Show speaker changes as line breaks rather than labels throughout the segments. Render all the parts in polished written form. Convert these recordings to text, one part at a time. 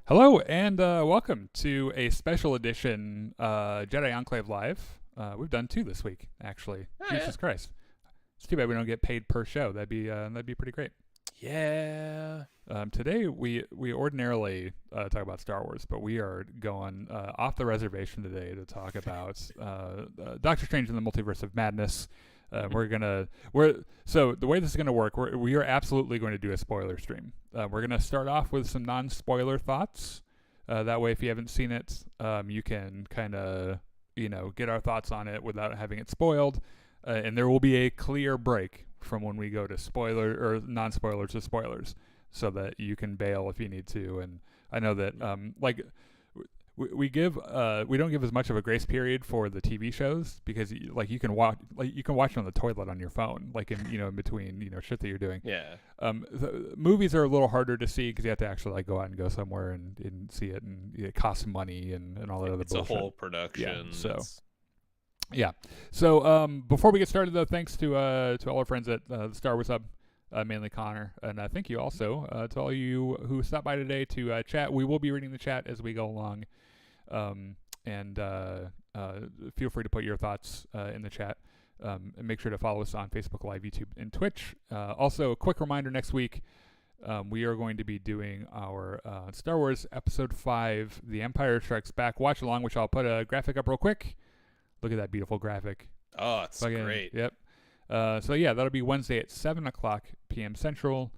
Hello and welcome to a special edition Jedi Enclave Live. We've done two this week, actually.
Oh,
Jesus Christ! It's too bad we don't get paid per show. That'd be pretty great.
yeah.
Today we ordinarily talk about Star Wars, but we are going off the reservation today to talk about Doctor Strange in the Multiverse of Madness. So the way this is gonna work, we are absolutely going to do a spoiler stream. We're gonna start off with some non-spoiler thoughts. That way, if you haven't seen it, you can kind of get our thoughts on it without having it spoiled. And there will be a clear break from when we go to spoiler or non-spoilers to spoilers, so that you can bail if you need to. And I know that we don't give as much of a grace period for the TV shows because you can watch it on the toilet on your phone, in between shit that you're doing.
Yeah.
The movies are a little harder to see because you have to actually go out and go somewhere and see it, and it costs money and all that other bullshit.
It's a whole production.
Yeah. So before we get started, though, thanks to all our friends at the Star Wars Hub, mainly Connor, and thank you also to all you who stopped by today to chat. We will be reading the chat as we go along. And feel free to put your thoughts in the chat. And make sure to follow us on Facebook Live, YouTube, and Twitch. Also, a quick reminder, next week we are going to be doing our Star Wars Episode 5, The Empire Strikes Back watch along, which I'll put a graphic up real quick. Look at that beautiful graphic.
Oh, it's great.
Yep. So yeah, that'll be Wednesday at 7 o'clock p.m. Central.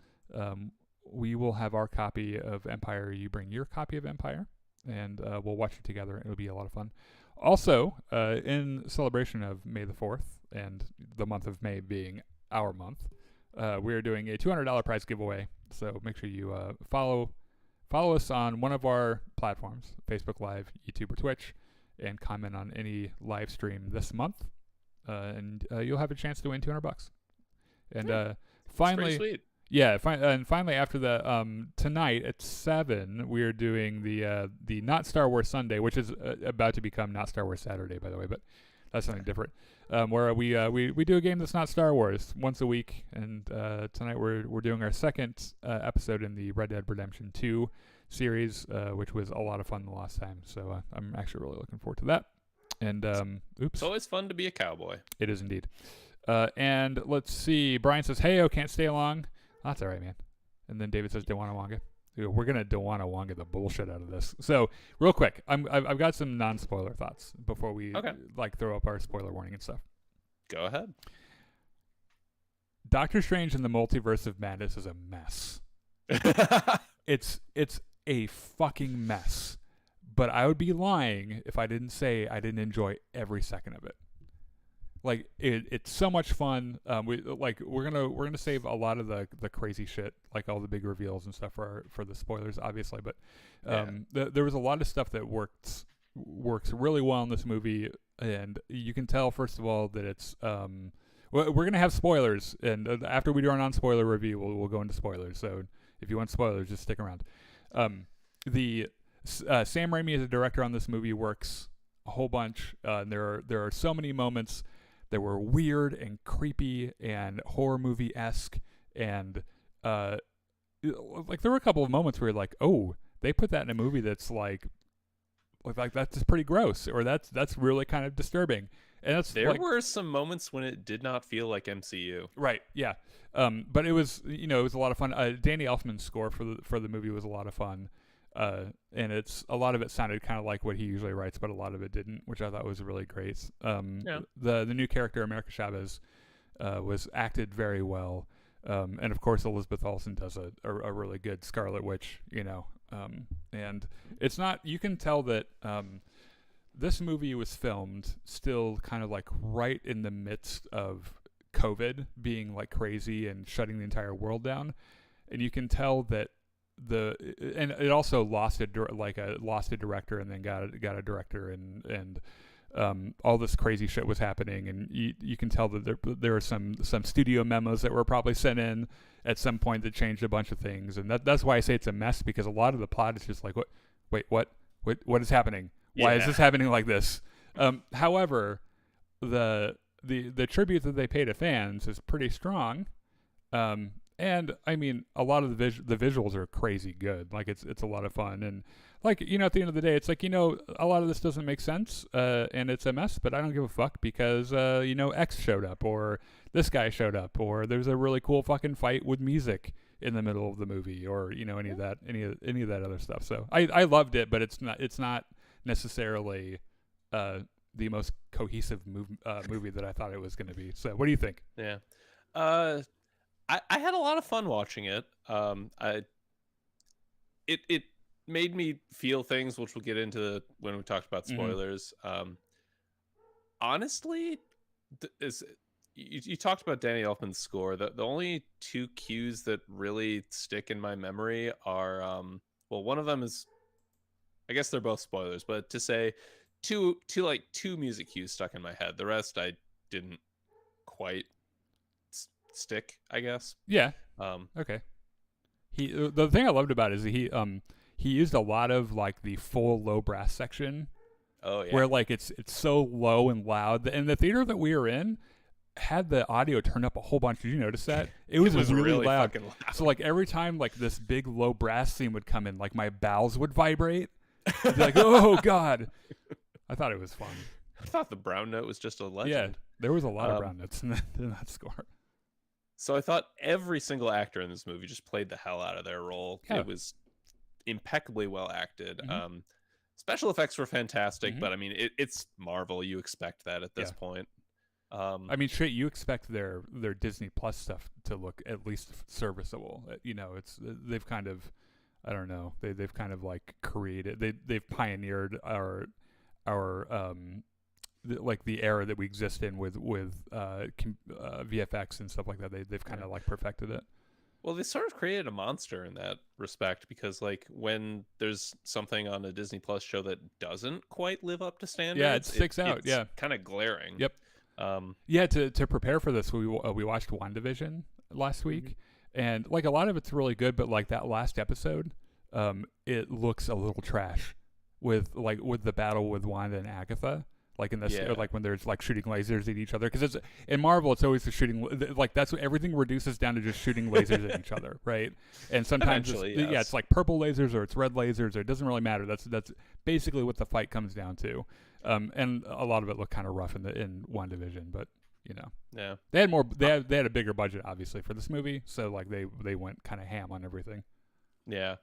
We will have our copy of Empire. You bring your copy of Empire. And we'll watch it together. It'll be a lot of fun. Also, in celebration of May the 4th, and the month of May being our month, we're doing a $200 prize giveaway. So make sure you follow us on one of our platforms, Facebook Live, YouTube, or Twitch, and comment on any live stream this month. And you'll have a chance to win $200. And finally...
Sweet.
Yeah, and finally after the tonight at 7, we are doing the Not Star Wars Sunday, which is about to become Not Star Wars Saturday, by the way, but that's something different. Where we do a game that's not Star Wars once a week, and tonight we're doing our second episode in the Red Dead Redemption 2 series, which was a lot of fun the last time. So I'm actually really looking forward to that. And
It's always fun to be a cowboy.
It is indeed. And let's see. Brian says, "Hey, can't stay long." That's all right, man. And then David says, Dewana Wanga. Dude, we're going to Dewana Wanga the bullshit out of this. So, real quick, I've got some non-spoiler thoughts before we throw up our spoiler warning and stuff.
Go ahead.
Doctor Strange in the Multiverse of Madness is a mess. It's a fucking mess. But I would be lying if I didn't say I didn't enjoy every second of it. Like it's so much fun. We're gonna save a lot of the crazy shit, like all the big reveals and stuff for the spoilers, obviously. But there was a lot of stuff that works really well in this movie, and you can tell first of all that it's we're gonna have spoilers, and after we do our non-spoiler review, we'll go into spoilers. So if you want spoilers, just stick around. Sam Raimi as a director on this movie works a whole bunch. There are so many moments that were weird and creepy and horror movie-esque, and there were a couple of moments where you're like, oh, they put that in a movie that's like that's just pretty gross, or that's really kind of disturbing. And
there were some moments when it did not feel like MCU.
Right, yeah. But it was a lot of fun. Danny Elfman's score for the movie was a lot of fun. And a lot of it sounded kind of like what he usually writes, but a lot of it didn't, which I thought was really great. The new character, America Chavez, was acted very well. And of course Elizabeth Olsen does a really good Scarlet Witch, and it's not, you can tell that, this movie was filmed still kind of like right in the midst of COVID being like crazy and shutting the entire world down. And you can tell that and it also lost a director and then got a director, and all this crazy shit was happening, and you can tell that there were some studio memos that were probably sent in at some point that changed a bunch of things, and that's why I say it's a mess, because a lot of the plot is just like, what is happening? Why is this happening like this? However, the tribute that they pay to fans is pretty strong. And I mean, a lot of the visuals are crazy good. Like it's a lot of fun, and like at the end of the day, it's like a lot of this doesn't make sense, and it's a mess. But I don't give a fuck because X showed up, or this guy showed up, or there's a really cool fucking fight with music in the middle of the movie, or any of that other stuff. So I loved it, but it's not necessarily the most cohesive movie that I thought it was going to be. So what do you think?
Yeah. I had a lot of fun watching it. It made me feel things, which we'll get into when we talked about spoilers. Honestly, you talked about Danny Elfman's score. The only two cues that really stick in my memory are well, one of them is, I guess they're both spoilers, but to say two music cues stuck in my head. The rest I didn't quite stick, I guess.
Yeah. Okay. The thing I loved about it is he used a lot of like the full low brass section.
Oh yeah.
Where like it's so low and loud, and the theater that we were in had the audio turned up a whole bunch. Did you notice that? It was really loud.
Fucking loud.
So like every time like this big low brass scene would come in, like my bowels would vibrate. I'd be like, oh god. I thought it was fun.
I thought the brown note was just a legend.
Yeah, there was a lot of brown notes in that score.
So I thought every single actor in this movie just played the hell out of their role. Yeah. It was impeccably well acted. Special effects were fantastic, but I mean, it's Marvel. You expect that at this point.
I mean, shit, you expect their Disney Plus stuff to look at least serviceable. They've kind of, I don't know, they've kind of like created, they've pioneered our like the era that we exist in with VFX and stuff like that. They've kind of like perfected it.
Well, they sort of created a monster in that respect, because like when there's something on a Disney Plus show that doesn't quite live up to standards,
it sticks out. It's
kind of glaring.
Yep. To prepare for this, we watched WandaVision last week, and like a lot of it's really good, but like that last episode, it looks a little trash with the battle with Wanda and Agatha. Like in this, or like when there's like shooting lasers at each other, because it's in Marvel, it's always the shooting. Like that's what everything reduces down to, just shooting lasers at each other, right? And sometimes it's like purple lasers or it's red lasers, or it doesn't really matter. That's basically what the fight comes down to. And a lot of it looked kind of rough in WandaVision, but they had more. They had a bigger budget, obviously, for this movie, so like they went kind of ham on everything.
Yeah.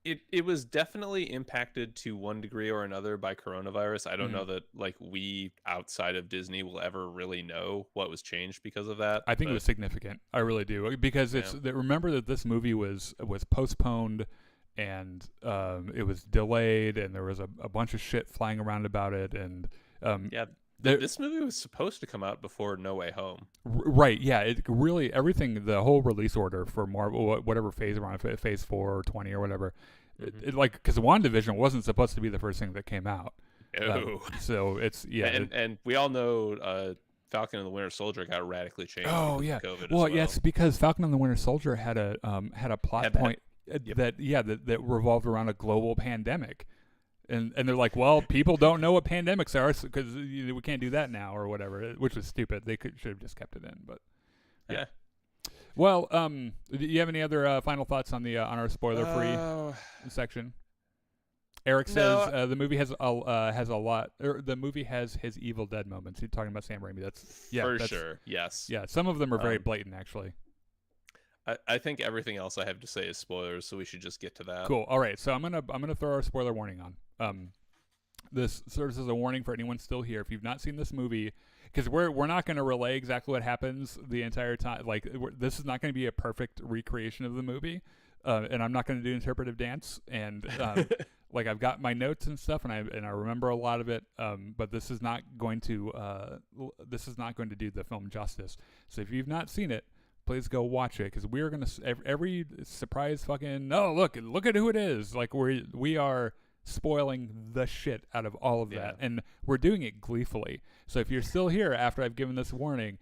It was definitely impacted to one degree or another by coronavirus. I don't know that like we outside of Disney will ever really know what was changed because of that.
I think it was significant. I really do, because remember that this movie was postponed, and it was delayed, and there was a bunch of shit flying around about it, and
this movie was supposed to come out before No Way Home.
Right, yeah. It really, everything, the whole release order for Marvel, whatever phase we're on, phase 4 or 20 or whatever, because WandaVision wasn't supposed to be the first thing that came out. So it's,
And we all know Falcon and the Winter Soldier got radically changed because of COVID
well,
as well.
yes, because Falcon and the Winter Soldier had a plot point that revolved around a global pandemic. And they're like, well, people don't know what pandemics are because we can't do that now or whatever, which was stupid. They should have just kept it in, but yeah. Well, do you have any other final thoughts on our spoiler-free section? Eric says the movie has a lot. Or the movie has his Evil Dead moments. He's talking about Sam Raimi. That's
sure. Yes.
Yeah, some of them are very blatant, actually.
I think everything else I have to say is spoilers, so we should just get to that.
Cool. All right. So I'm gonna throw our spoiler warning on. This serves as a warning for anyone still here. If you've not seen this movie, because we're not going to relay exactly what happens the entire time. Like this is not going to be a perfect recreation of the movie, and I'm not going to do interpretive dance. And like I've got my notes and stuff, and I remember a lot of it. But this is not going to do the film justice. So if you've not seen it, please go watch it, because we're gonna every surprise fucking look at who it is. Like we are spoiling the shit out of all of that, and we're doing it gleefully. So if you're still here after I've given this warning,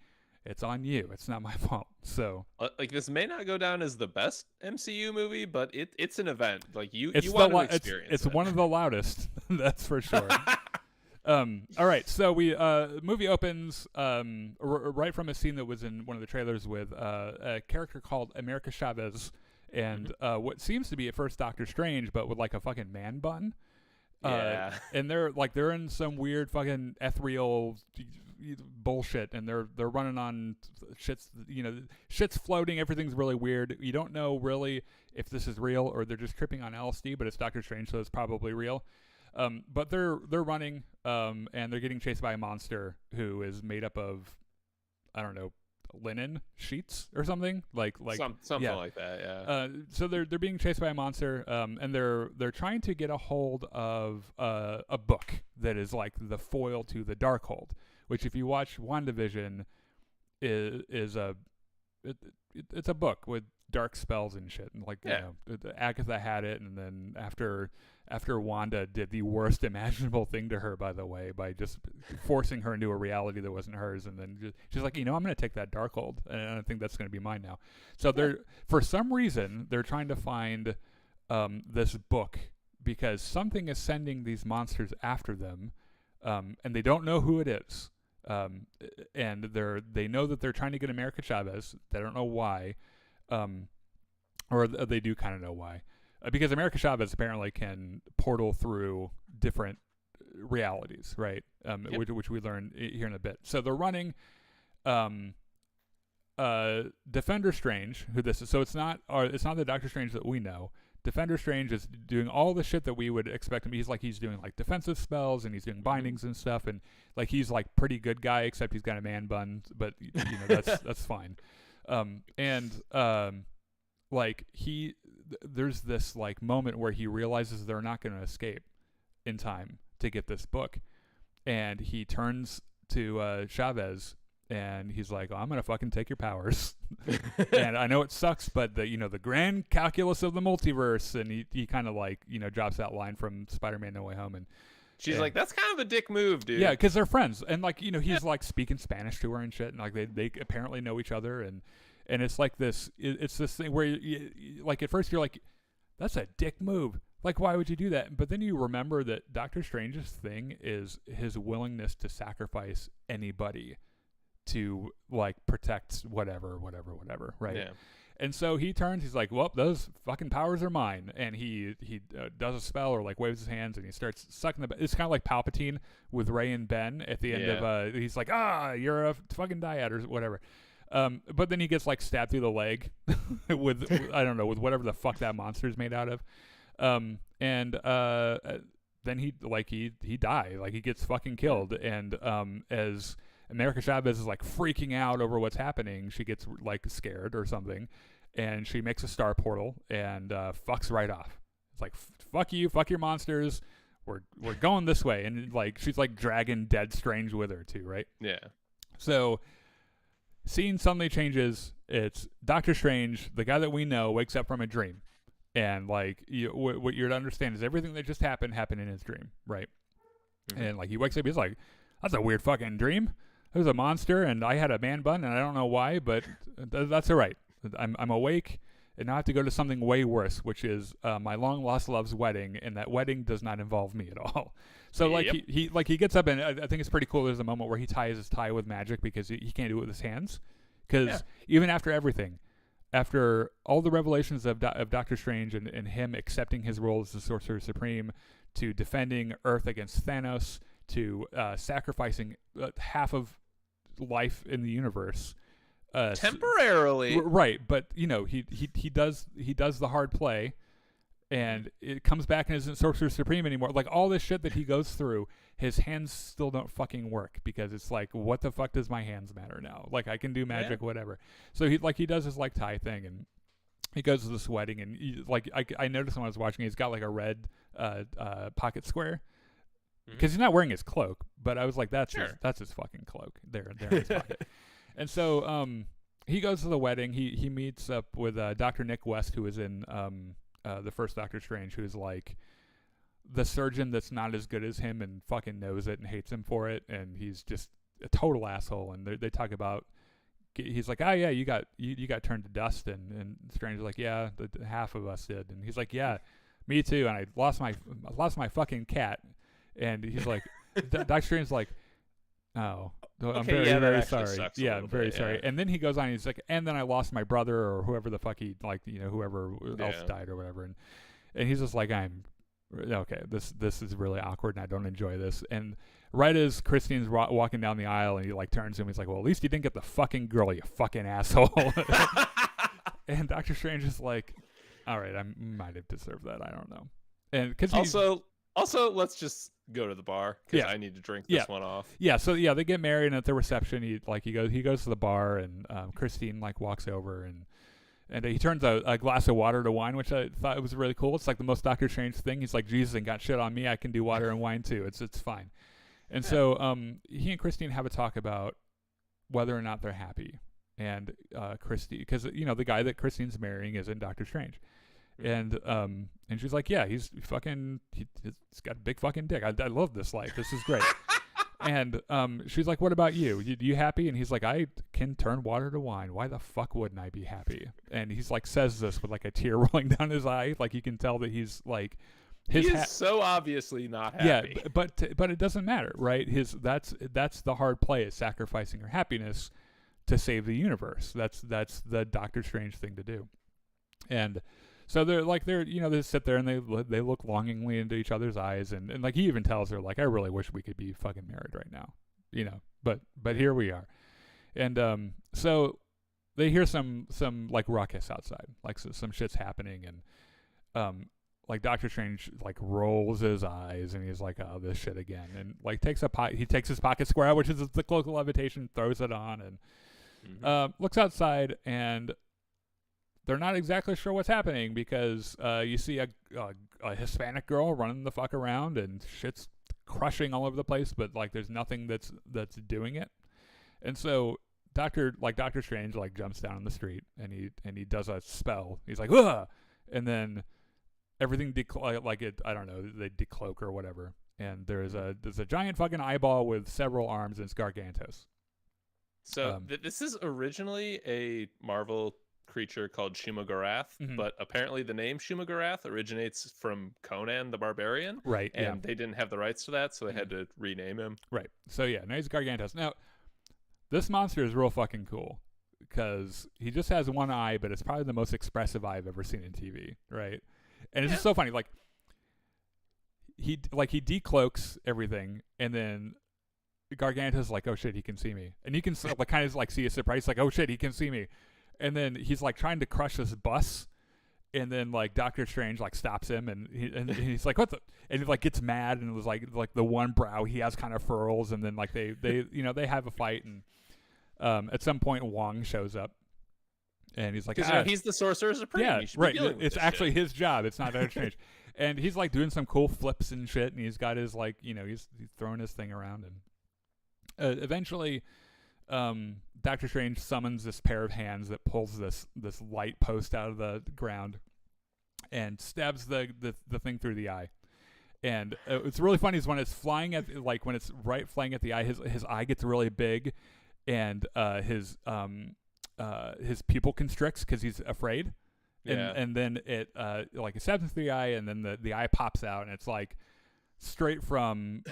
it's on you. It's not my fault. So
like this may not go down as the best MCU movie, but it's an event. Like you want to experience
it's
it.
One of the loudest. That's for sure. All right, so we movie opens right from a scene that was in one of the trailers with a character called America Chavez, and what seems to be at first Doctor Strange, but with like a fucking man bun.
Yeah.
And they're in some weird fucking ethereal bullshit, and they're running on shit's floating, everything's really weird. You don't know really if this is real or they're just tripping on LSD, but it's Doctor Strange, so it's probably real. But they're running, and they're getting chased by a monster who is made up of, I don't know, linen sheets or something like
something like that. Yeah.
So they're being chased by a monster, and they're trying to get a hold of a book that is like the foil to the Darkhold, which if you watch WandaVision is it's a book with dark spells and shit, and like Agatha had it, and then after Wanda did the worst imaginable thing to her, by the way, by just forcing her into a reality that wasn't hers, and then she's like, I'm going to take that Darkhold, and I think that's going to be mine now. So they're for some reason they're trying to find this book because something is sending these monsters after them, and they don't know who it is. And they know that they're trying to get America Chavez. They don't know why, or they do kind of know why, because America Chavez apparently can portal through different realities, right? Which we learn here in a bit. So they're running. Defender Strange, who this is. So it's not the Doctor Strange that we know. Defender Strange is doing all the shit that we would expect him. He's doing like defensive spells, and he's doing bindings and stuff, and like he's like pretty good guy, except he's got a man bun, but that's fine. Like there's this like moment where he realizes they're not going to escape in time to get this book, and he turns to Chavez. And he's like, I'm going to fucking take your powers. And I know it sucks, but the grand calculus of the multiverse. And he kind of like, drops that line from Spider-Man No Way Home. And
she's like, that's kind of a dick move, dude.
Yeah, because they're friends. And like, he's like speaking Spanish to her and shit. And like they apparently know each other. And it's like it's this thing where like at first you're like, that's a dick move. Like, why would you do that? But then you remember that Doctor Strange's thing is his willingness to sacrifice anybody to like protect whatever, right?
Yeah.
And so he turns, he's like, well, those fucking powers are mine, and he does a spell or like waves his hands and he starts sucking it's kind of like Palpatine with Rey and Ben at the end of he's like, you're a fucking dyad or whatever. But then he gets like stabbed through the leg with I don't know, with whatever the fuck that monster is made out of. Then he dies, like he gets fucking killed, and as America Chavez is like freaking out over what's happening, she gets like scared or something, and she makes a star portal and fucks right off. It's like, fuck you, fuck your monsters, we're going this way, and like she's like dragging dead Strange with her too, right?
Yeah.
So scene suddenly changes. It's Doctor Strange, the guy that we know, wakes up from a dream, and like what you're to understand is everything that just happened in his dream, right? Mm-hmm. And like he wakes up, he's like, that's a weird fucking dream. There's a monster, and I had a man bun, and I don't know why, but that's all right. I'm awake, and now I have to go to something way worse, which is my long lost love's wedding, and that wedding does not involve me at all. So like he gets up, and I think it's pretty cool. There's a moment where he ties his tie with magic because he can't do it with his hands, because even after everything, after all the revelations of Doctor Strange and him accepting his role as the Sorcerer Supreme, to defending Earth against Thanos, to sacrificing half of life in the universe
temporarily,
right? But he does the hard play, and it comes back and isn't Sorcerer Supreme anymore. Like all this shit that he goes through, his hands still don't fucking work, because it's like, what the fuck does my hands matter now? Like I can do magic, whatever. So he does his like tie thing, and he goes to this wedding, and I noticed when I was watching, he's got like a red pocket square. Because he's not wearing his cloak, but I was like, that's his fucking cloak there in his pocket. And so he goes to the wedding. He meets up with Dr. Nick West, who is in the first Doctor Strange, who's like the surgeon that's not as good as him and fucking knows it and hates him for it, and he's just a total asshole. And they talk about, he's like, you got turned to dust, and Strange is like, yeah, half of us did, and he's like, yeah, me too, and I lost my fucking cat. And he's like, Doctor Strange's like, oh, I'm
Okay,
very,
yeah, that
very
actually
sorry.
sucks a
Yeah,
little
I'm very
bit,
sorry.
yeah.
And then he goes on, he's like, and then I lost my brother or whoever the fuck he, like, whoever else
Yeah.
died or whatever. And he's just like, I'm, okay, this is really awkward and I don't enjoy this. And right as Christine's walking down the aisle and he, like, turns to him, he's like, well, at least you didn't get the fucking girl, you fucking asshole. And Doctor Strange is like, all right, I might have deserved that. I don't know. And because
also, let's just go to the bar because
Yeah.
I need to drink this one off.
Yeah, so yeah, they get married, and at the reception, he goes to the bar, and Christine like walks over, and he turns a glass of water to wine, which I thought was really cool. It's like the most Doctor Strange thing. He's like, Jesus ain't got shit on me. I can do water and wine too. It's fine. And so he and Christine have a talk about whether or not they're happy, and Christine, because the guy that Christine's marrying isn't Doctor Strange. And she's like, yeah, he's got a big fucking dick. I love this life. This is great. And she's like, what about you? You happy? And he's like, I can turn water to wine. Why the fuck wouldn't I be happy? And he's like, says this with like a tear rolling down his eye. Like you can tell that he's like,
he is so obviously not happy.
Yeah, but it doesn't matter, right? That's the hard play, is sacrificing your happiness to save the universe. That's the Doctor Strange thing to do. And so they sit there and they look longingly into each other's eyes, and like he even tells her, like, I really wish we could be fucking married right now, but here we are. And so they hear some like ruckus outside, like some shit's happening, and like Doctor Strange like rolls his eyes and he's like, oh, this shit again, and like he takes his pocket square out, which is the cloak of levitation, throws it on, and looks outside, and they're not exactly sure what's happening, because you see a Hispanic girl running the fuck around and shit's crushing all over the place, but like there's nothing that's doing it. And so Doctor Strange like jumps down on the street and he does a spell. He's like, ugh! And then everything I don't know, they decloak or whatever. And there's a giant fucking eyeball with several arms, and it's Gargantos.
So this is originally a Marvel creature called Shumagarath, but apparently the name Shumagarath originates from Conan the Barbarian,
right?
And they didn't have the rights to that, so they had to rename him.
Right. So yeah, now he's Gargantos. Now this monster is real fucking cool because he just has one eye, but it's probably the most expressive eye I've ever seen in TV, right? And it's just so funny. Like he decloaks everything, and then Gargantos is like, oh shit, he can see me, and you can like kind of like see a surprise, like, oh shit, he can see me. And then he's like trying to crush this bus, and then like Doctor Strange like stops him, and he's like, what the? And he like gets mad, and it was like the one brow he has kind of furls, and then like they they have a fight, and at some point Wong shows up, and he's like,
because he's the Sorcerer Supreme.
Yeah, right. It's actually
shit.
his job. It's not Doctor Strange, and he's like doing some cool flips and shit, and he's got his like he's throwing his thing around, and eventually. Doctor Strange summons this pair of hands that pulls this light post out of the ground and stabs the thing through the eye. And it's really funny is when it's flying at when it's flying at the eye, his eye gets really big, and his pupil constricts because he's afraid. And then it like it stabs into the eye, and then the eye pops out, and it's like straight from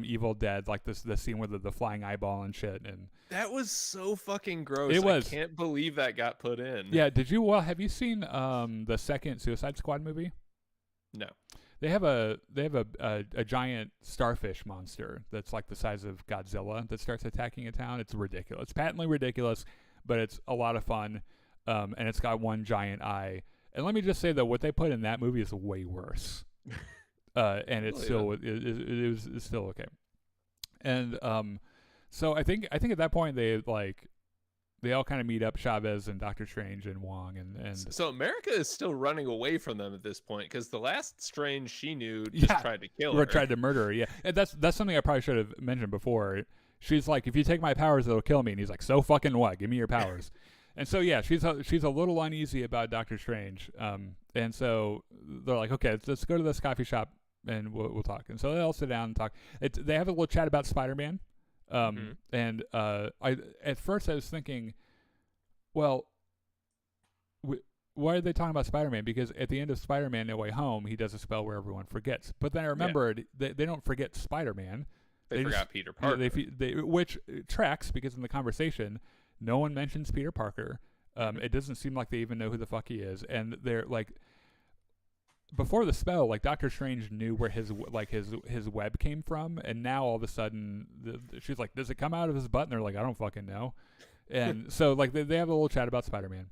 Evil Dead, like the scene with the flying eyeball and shit. And
that was so fucking gross.
It was.
I can't believe that got put in.
Yeah, have you seen the second Suicide Squad movie?
No.
They have a giant starfish monster that's like the size of Godzilla that starts attacking a town. It's ridiculous. It's patently ridiculous, but it's a lot of fun. And it's got one giant eye. And let me just say that what they put in that movie is way worse. And it's still it was still okay. And so I think at that point they all kind of meet up, Chavez and Doctor Strange and Wong, and
so America is still running away from them at this point, because the last Strange she knew just tried to kill her.
Or tried to murder her. Yeah, and that's something I probably should have mentioned before. She's like, if you take my powers, it'll kill me, and he's like, so fucking what? Give me your powers. And so yeah, she's a little uneasy about Doctor Strange. And so they're like, okay, let's go to this coffee shop and we'll talk. And so they all sit down and talk. They have a little chat about Spider-Man. And at first I was thinking, well, why are they talking about Spider-Man? Because at the end of Spider-Man No Way Home, he does a spell where everyone forgets. But then I remembered they don't forget Spider-Man.
They forgot Peter Parker.
Which tracks, because in the conversation, no one mentions Peter Parker. It doesn't seem like they even know who the fuck he is, and they're like, before the spell, like Doctor Strange knew where his web came from, and now all of a sudden she's like, does it come out of his butt? And they're like, I don't fucking know. And so like they have a little chat about Spider-Man.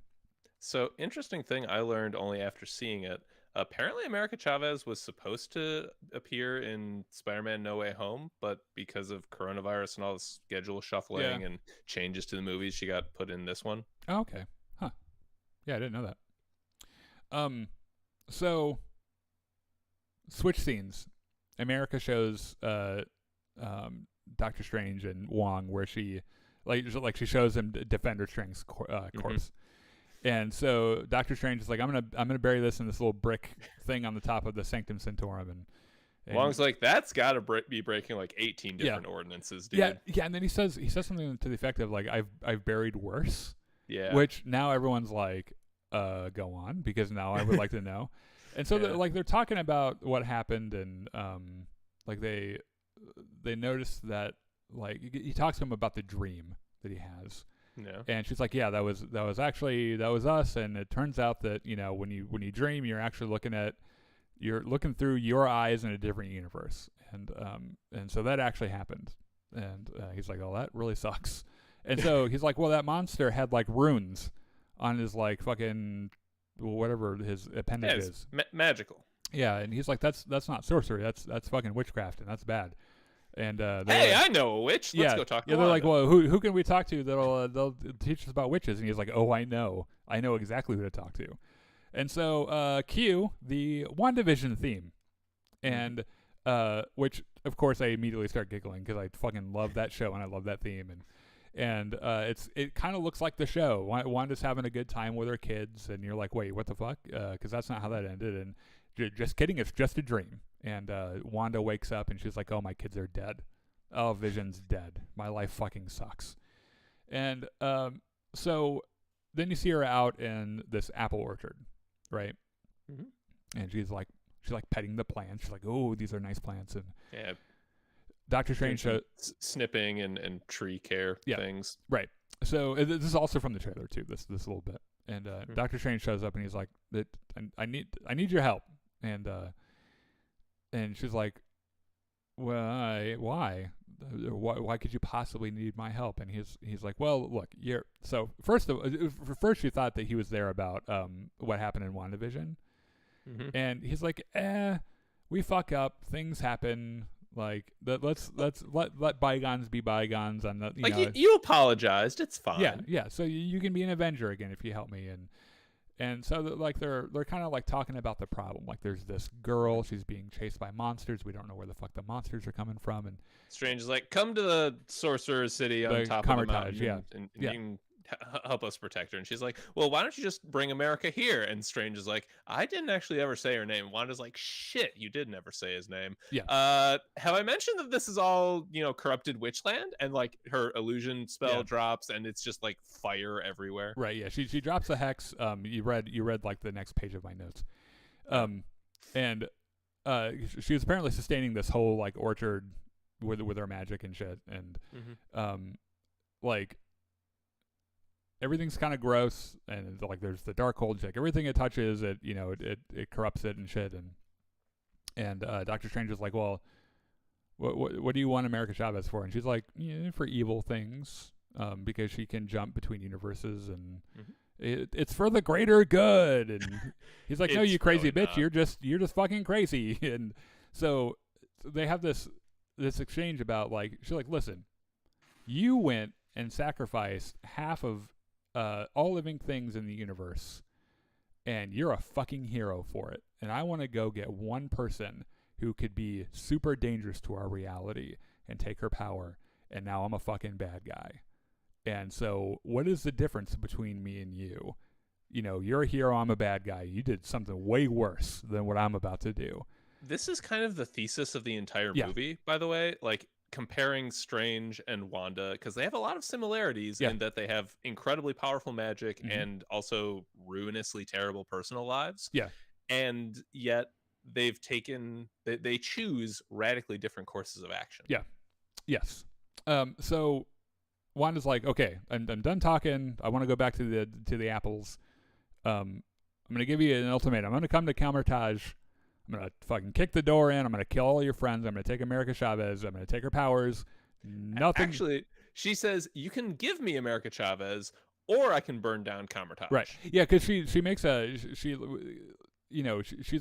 So interesting thing I learned only after seeing it. Apparently, America Chavez was supposed to appear in Spider-Man No Way Home, but because of coronavirus and all the schedule shuffling and changes to the movies, she got put in this one.
Oh, okay. Huh. Yeah, I didn't know that. So switch scenes. America shows Doctor Strange and Wong where she she shows him Defender Strange's corpse. And so Doctor Strange is like, I'm gonna bury this in this little brick thing on the top of the Sanctum Sanctorum, and
Wong's like, that's got to be breaking like 18 different ordinances, dude.
Yeah, and then he says something to the effect of like, I've buried worse.
Yeah.
Which now everyone's like, go on, because now I would like to know. And so they're talking about what happened, and like they notice that like he talks to him about the dream that he has.
Yeah.
And she's like, yeah, that was us, and it turns out that, you know, when you dream, you're actually looking through your eyes in a different universe, and so that actually happened. And he's like, oh, that really sucks. And so he's like, well, that monster had like runes on his like fucking whatever his appendage is.
Magical.
Yeah, and he's like, that's not sorcery, that's fucking witchcraft, and that's bad. And
hey, I know a witch. Let's go talk to
They're
Wanda.
like, well, who can we talk to they'll teach us about witches? And he's like, oh, I know exactly who to talk to. And so cue the WandaVision theme, and which of course I immediately start giggling because I fucking love that show and I love that theme, and it kind of looks like the show. Wanda's having a good time with her kids, and you're like, wait, what the fuck? Because that's not how that ended. And just kidding, it's just a dream. And Wanda wakes up and she's like, oh, my kids are dead. Oh, Vision's dead. My life fucking sucks. And so then you see her out in this apple orchard, right? Mm-hmm. And she's like petting the plants. She's like, oh, these are nice plants. And Doctor Strange
snipping and tree care things.
Right. So this is also from the trailer too, this little bit. And Doctor Strange shows up and he's like, I need your help. And she's like, well, why? Why could you possibly need my help? And he's like, well, look, first you thought that he was there about what happened in WandaVision, and he's like, we fuck up, things happen. Like let's let bygones be bygones. On the
you apologized, it's fine.
Yeah. So you can be an Avenger again if you help me. And so they're kind of like talking about the problem. Like there's this girl, she's being chased by monsters. We don't know where the fuck the monsters are coming from. And
Strange is like, come to the Sorcerer's City on top of the mountain, and you can help us protect her. And she's like, well, why don't you just bring America here? And Strange is like, I didn't actually ever say her name. Wanda's like, shit, you did never say his name.
Yeah.
Have I mentioned that this is all, corrupted witchland? And like her illusion spell drops and it's just like fire everywhere.
Right. Yeah. She drops the hex. You read like the next page of my notes. And she was apparently sustaining this whole like orchard with her magic and shit. And like everything's kind of gross, and like there's the dark hold check. Everything it touches, it corrupts it and shit. And Doctor Strange is like, well, what do you want America Chavez for? And she's like, for evil things, because she can jump between universes, and it's for the greater good. And he's like, no, you crazy bitch, not. You're just fucking crazy. And so they have this exchange about like, she's like, listen, you went and sacrificed half of all living things in the universe, and you're a fucking hero for it. And I want to go get one person who could be super dangerous to our reality and take her power, and now I'm a fucking bad guy. And so what is the difference between me and you? You're a hero, I'm a bad guy. You did something way worse than what I'm about to do.
This is kind of the thesis of the entire movie, by the way. Like, comparing Strange and Wanda, because they have a lot of similarities in that they have incredibly powerful magic and also ruinously terrible personal lives.
Yeah.
And yet they've taken, they choose radically different courses of action.
Yeah. Yes. So Wanda's like, okay, I'm done talking. I want to go back to the apples. I'm gonna give you an ultimatum. I'm gonna come to Camartage. I'm gonna fucking kick the door in. I'm gonna kill all your friends. I'm gonna take America Chavez. I'm gonna take her powers. Nothing.
Actually, she says you can give me America Chavez, or I can burn down Camartage.
Right. Yeah, because she makes she's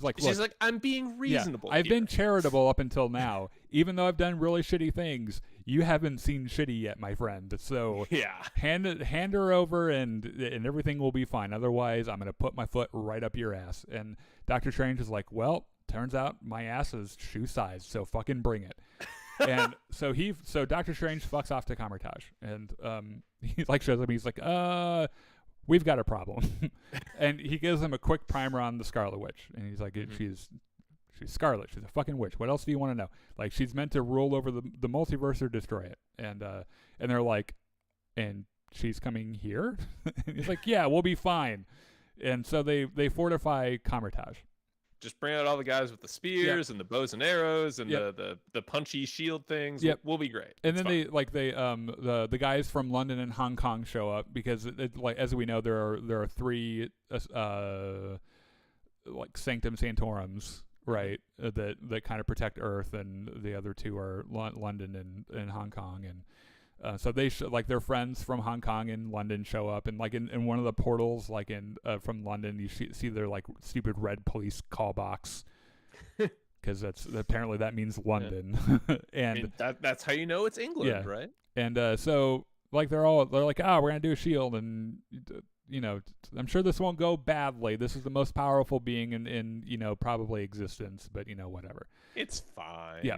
like, look,
she's like, I'm being reasonable.
I've
here.
been charitable up until now, even though I've done really shitty things. You haven't seen shitty yet, my friend. So
yeah,
hand her over, and everything will be fine. Otherwise, I'm gonna put my foot right up your ass. And Doctor Strange is like, well, turns out my ass is shoe size, so fucking bring it. And so Doctor Strange fucks off to Camartage, and he like shows up. He's like, we've got a problem. And he gives him a quick primer on the Scarlet Witch, and he's like, she's Scarlet. She's a fucking witch. What else do you want to know? Like, she's meant to rule over the multiverse or destroy it. And they're like, and she's coming here? And he's like, yeah, we'll be fine. And so they fortify Camartage.
Just bring out all the guys with the spears and the bows and arrows and the punchy shield things.
Yep.
We'll be great.
And then the guys from London and Hong Kong show up because like, as we know, there are three like Sanctum Santorums, right, that kind of protect Earth, and the other two are London and Hong Kong. And so they like their friends from Hong Kong and London show up, and like in one of the portals, like in from London, you see their like stupid red police call box, because apparently that means London. And
I mean, that's how you know it's England, right?
And so like they're like, we're gonna do a shield, and I'm sure this won't go badly. This is the most powerful being in probably existence, but whatever.
It's fine.
Yeah.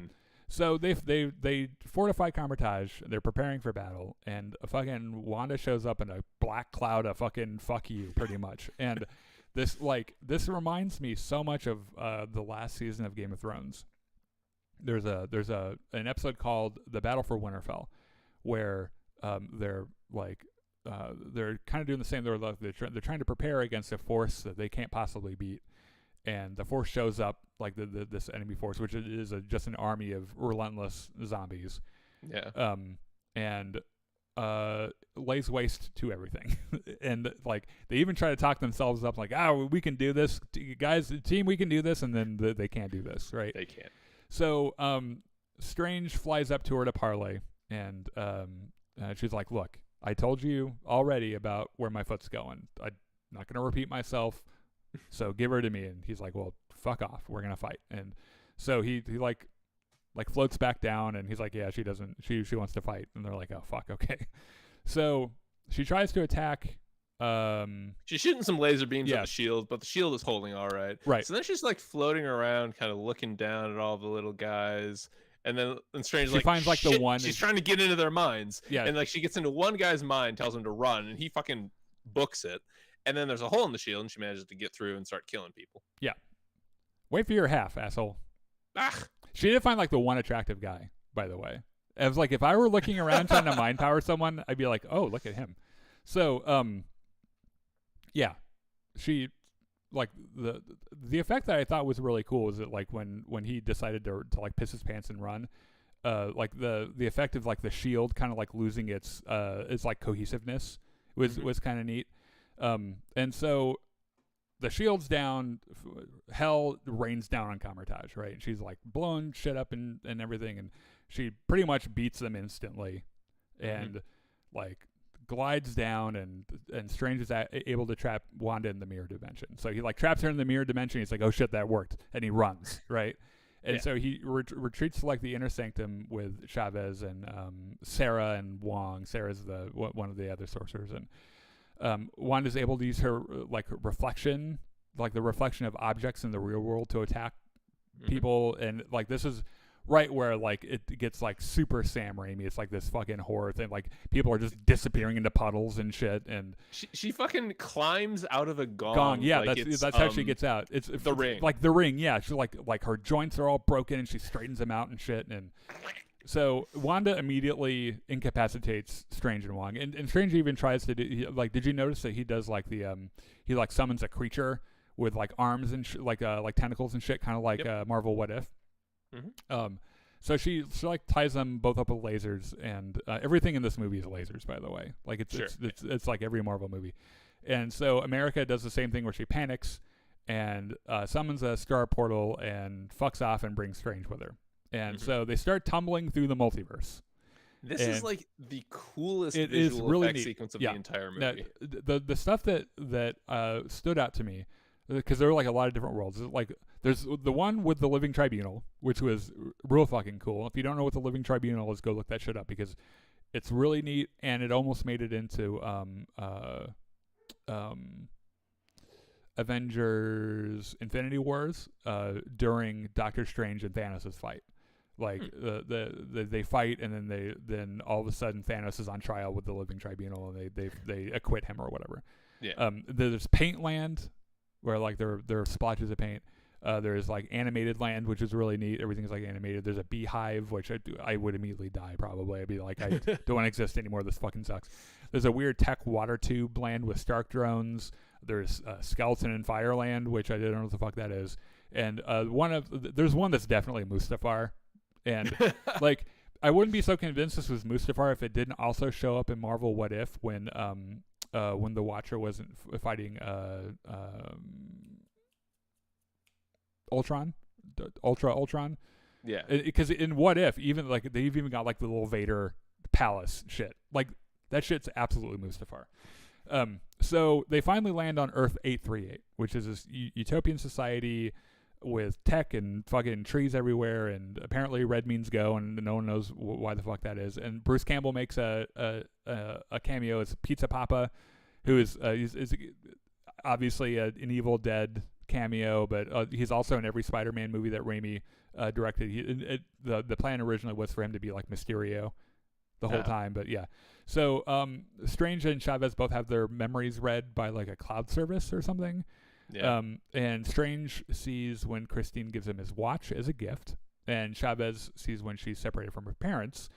So they fortify Camartage. They're preparing for battle, and a fucking Wanda shows up in a black cloud of fucking fuck you, pretty much. And this reminds me so much of the last season of Game of Thrones. There's an episode called The Battle for Winterfell, where they're kind of doing the same. They're trying to prepare against a force that they can't possibly beat. And the force shows up, like this enemy force, which is just an army of relentless zombies.
Yeah.
And lays waste to everything. And like they even try to talk themselves up, like, we can do this, guys, team, we can do this, and then they can't do this, right?
They can't.
So Strange flies up to her to parley, and she's like, look, I told you already about where my foot's going. I'm not going to repeat myself. So give her to me. And he's like, well, fuck off. We're going to fight. And so he like floats back down, and he's like, yeah, she wants to fight. And they're like, oh, fuck. Okay. So she tries to attack.
She's shooting some laser beams at the shield, but the shield is holding all right.
Right.
So then she's like floating around, kind of looking down at all the little guys. And Strange
finds like the one.
She's trying to get into their minds.
Yeah.
And like she gets into one guy's mind, tells him to run, and he fucking books it. And then there's a hole in the shield, and she manages to get through and start killing people.
Yeah. Wait for your half, asshole. She did find like the one attractive guy, by the way. It was like, if I were looking around trying to mind power someone, I'd be like, oh, look at him. So, yeah, she like the effect that I thought was really cool was that like when he decided to like piss his pants and run, like the effect of like the shield kind of like losing its like cohesiveness was kind of neat. And so the shield's down, hell rains down on Camartage, right? And she's like blowing shit up and everything, and she pretty much beats them instantly, and like glides down, and Strange is able to trap Wanda in the mirror dimension. So he like traps her in the mirror dimension. He's like, oh shit, that worked, and he runs, right? And so he retreats to like the inner sanctum with Chavez and Sarah and Wong. Sarah's one of the other sorcerers, and Wanda's able to use her like reflection, like the reflection of objects in the real world, to attack people. And like this is right where like it gets like super Sam Raimi. It's like this fucking horror thing. Like people are just disappearing into puddles and shit. And
she fucking climbs out of a gong.
Yeah,
like
that's how she gets out. It's
the ring.
Like the ring. Yeah, she like her joints are all broken, and she straightens them out and shit. And so Wanda immediately incapacitates Strange and Wong, and Strange even tries to do like. Did you notice that he does like the he like summons a creature with like arms and like tentacles and shit, kind of like Marvel What If. So she like ties them both up with lasers, and everything in this movie is lasers, by the way. Like it's like every Marvel movie. And so America does the same thing where she panics and summons a star portal and fucks off and brings Strange with her. And so they start tumbling through the multiverse.
This is like the coolest
it
visual
is really
effect
neat.
sequence of the entire movie.
Now, the stuff that stood out to me, because there were like a lot of different worlds. Like there's the one with the Living Tribunal, which was real fucking cool. If you don't know what the Living Tribunal is, go look that shit up because it's really neat, and it almost made it into Avengers Infinity Wars during Doctor Strange and Thanos' fight. Like they fight, and then all of a sudden Thanos is on trial with the Living Tribunal, and they acquit him or whatever.
Yeah.
There's Paint Land, where like there are splotches of paint. There's like Animated Land, which is really neat. Everything's like animated. There's a beehive, which I would immediately die probably. I'd be like, I don't want to exist anymore. This fucking sucks. There's a weird tech water tube land with Stark drones. There's Skeleton and Fireland, which I don't know what the fuck that is. And there's one that's definitely Mustafar. And like I wouldn't be so convinced this was Mustafar if it didn't also show up in Marvel What If when the Watcher wasn't fighting Ultron.
Yeah.
Because in What If, even like they've even got like the little Vader palace shit. Like that shit's absolutely Mustafar. So they finally land on Earth 838, which is this utopian society with tech and fucking trees everywhere, and apparently red means go, and no one knows why the fuck that is. And Bruce Campbell makes a cameo as Pizza Papa, who is obviously an Evil Dead cameo, but he's also in every Spider-Man movie that Raimi directed. The plan originally was for him to be like Mysterio the whole time, but yeah. So Strange and Chavez both have their memories read by like a cloud service or something.
Yeah.
And Strange sees when Christine gives him his watch as a gift, and Chavez sees when she's separated from her parents,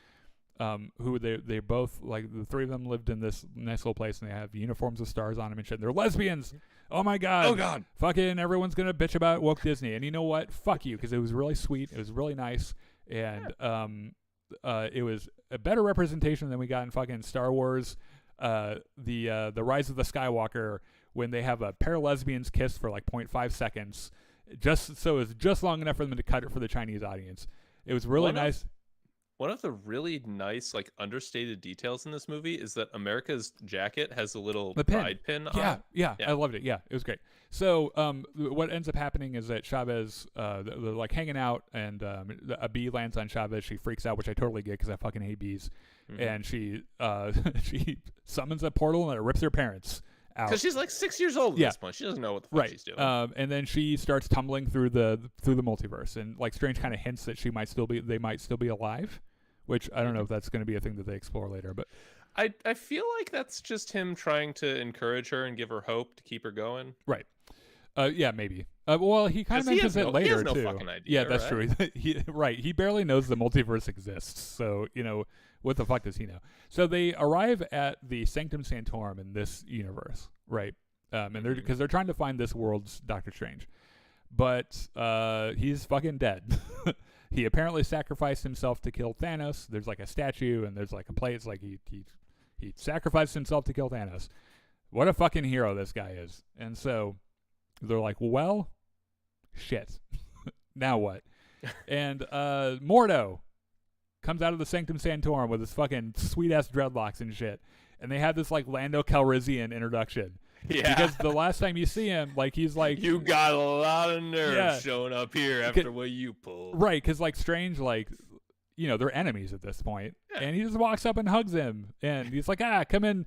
who they both, like the three of them lived in this nice little place, and they have uniforms with stars on them and shit. And they're lesbians. Oh my god.
Oh god.
Fucking everyone's gonna bitch about woke Disney, and you know what? Fuck you, because it was really sweet. It was really nice, and it was a better representation than we got in fucking Star Wars, the Rise of the Skywalker, when they have a pair of lesbians kiss for like 0.5 seconds, just so it's just long enough for them to cut it for the Chinese audience. It was really nice.
One of the really nice, like understated details in this movie is that America's jacket has a little pride pin on it.
Yeah, I loved it. Yeah, it was great. So what ends up happening is that Chavez, they're like hanging out, and a bee lands on Chavez. She freaks out, which I totally get because I fucking hate bees. Mm-hmm. And she she summons a portal, and it rips her parents out.
Because she's like 6 years old at this point. She doesn't know what the fuck she's doing.
And then she starts tumbling through the multiverse, and like Strange kind of hints that they might still be alive, which I don't know if that's going to be a thing that they explore later. But
I feel like that's just him trying to encourage her and give her hope to keep her going.
Right. Yeah, maybe. Well, he kind of mentions it later,
he has no
too.
Fucking idea,
yeah, that's true. He barely knows the multiverse exists. So, what the fuck does he know? So they arrive at the Sanctum Sanctorum in this universe, right? And they're trying to find this world's Doctor Strange. But he's fucking dead. He apparently sacrificed himself to kill Thanos. There's like a statue, and there's like a plate. It's like he sacrificed himself to kill Thanos. What a fucking hero this guy is. And so they're like, well, shit. Now what? And Mordo comes out of the Sanctum Sanctorum with his fucking sweet-ass dreadlocks and shit. And they have this like Lando Calrissian introduction.
Yeah.
Because the last time you see him, like he's like,
you got a lot of nerve showing up here after what you pulled.
Right, because like Strange, like, they're enemies at this point. Yeah. And he just walks up and hugs him, and he's like, come in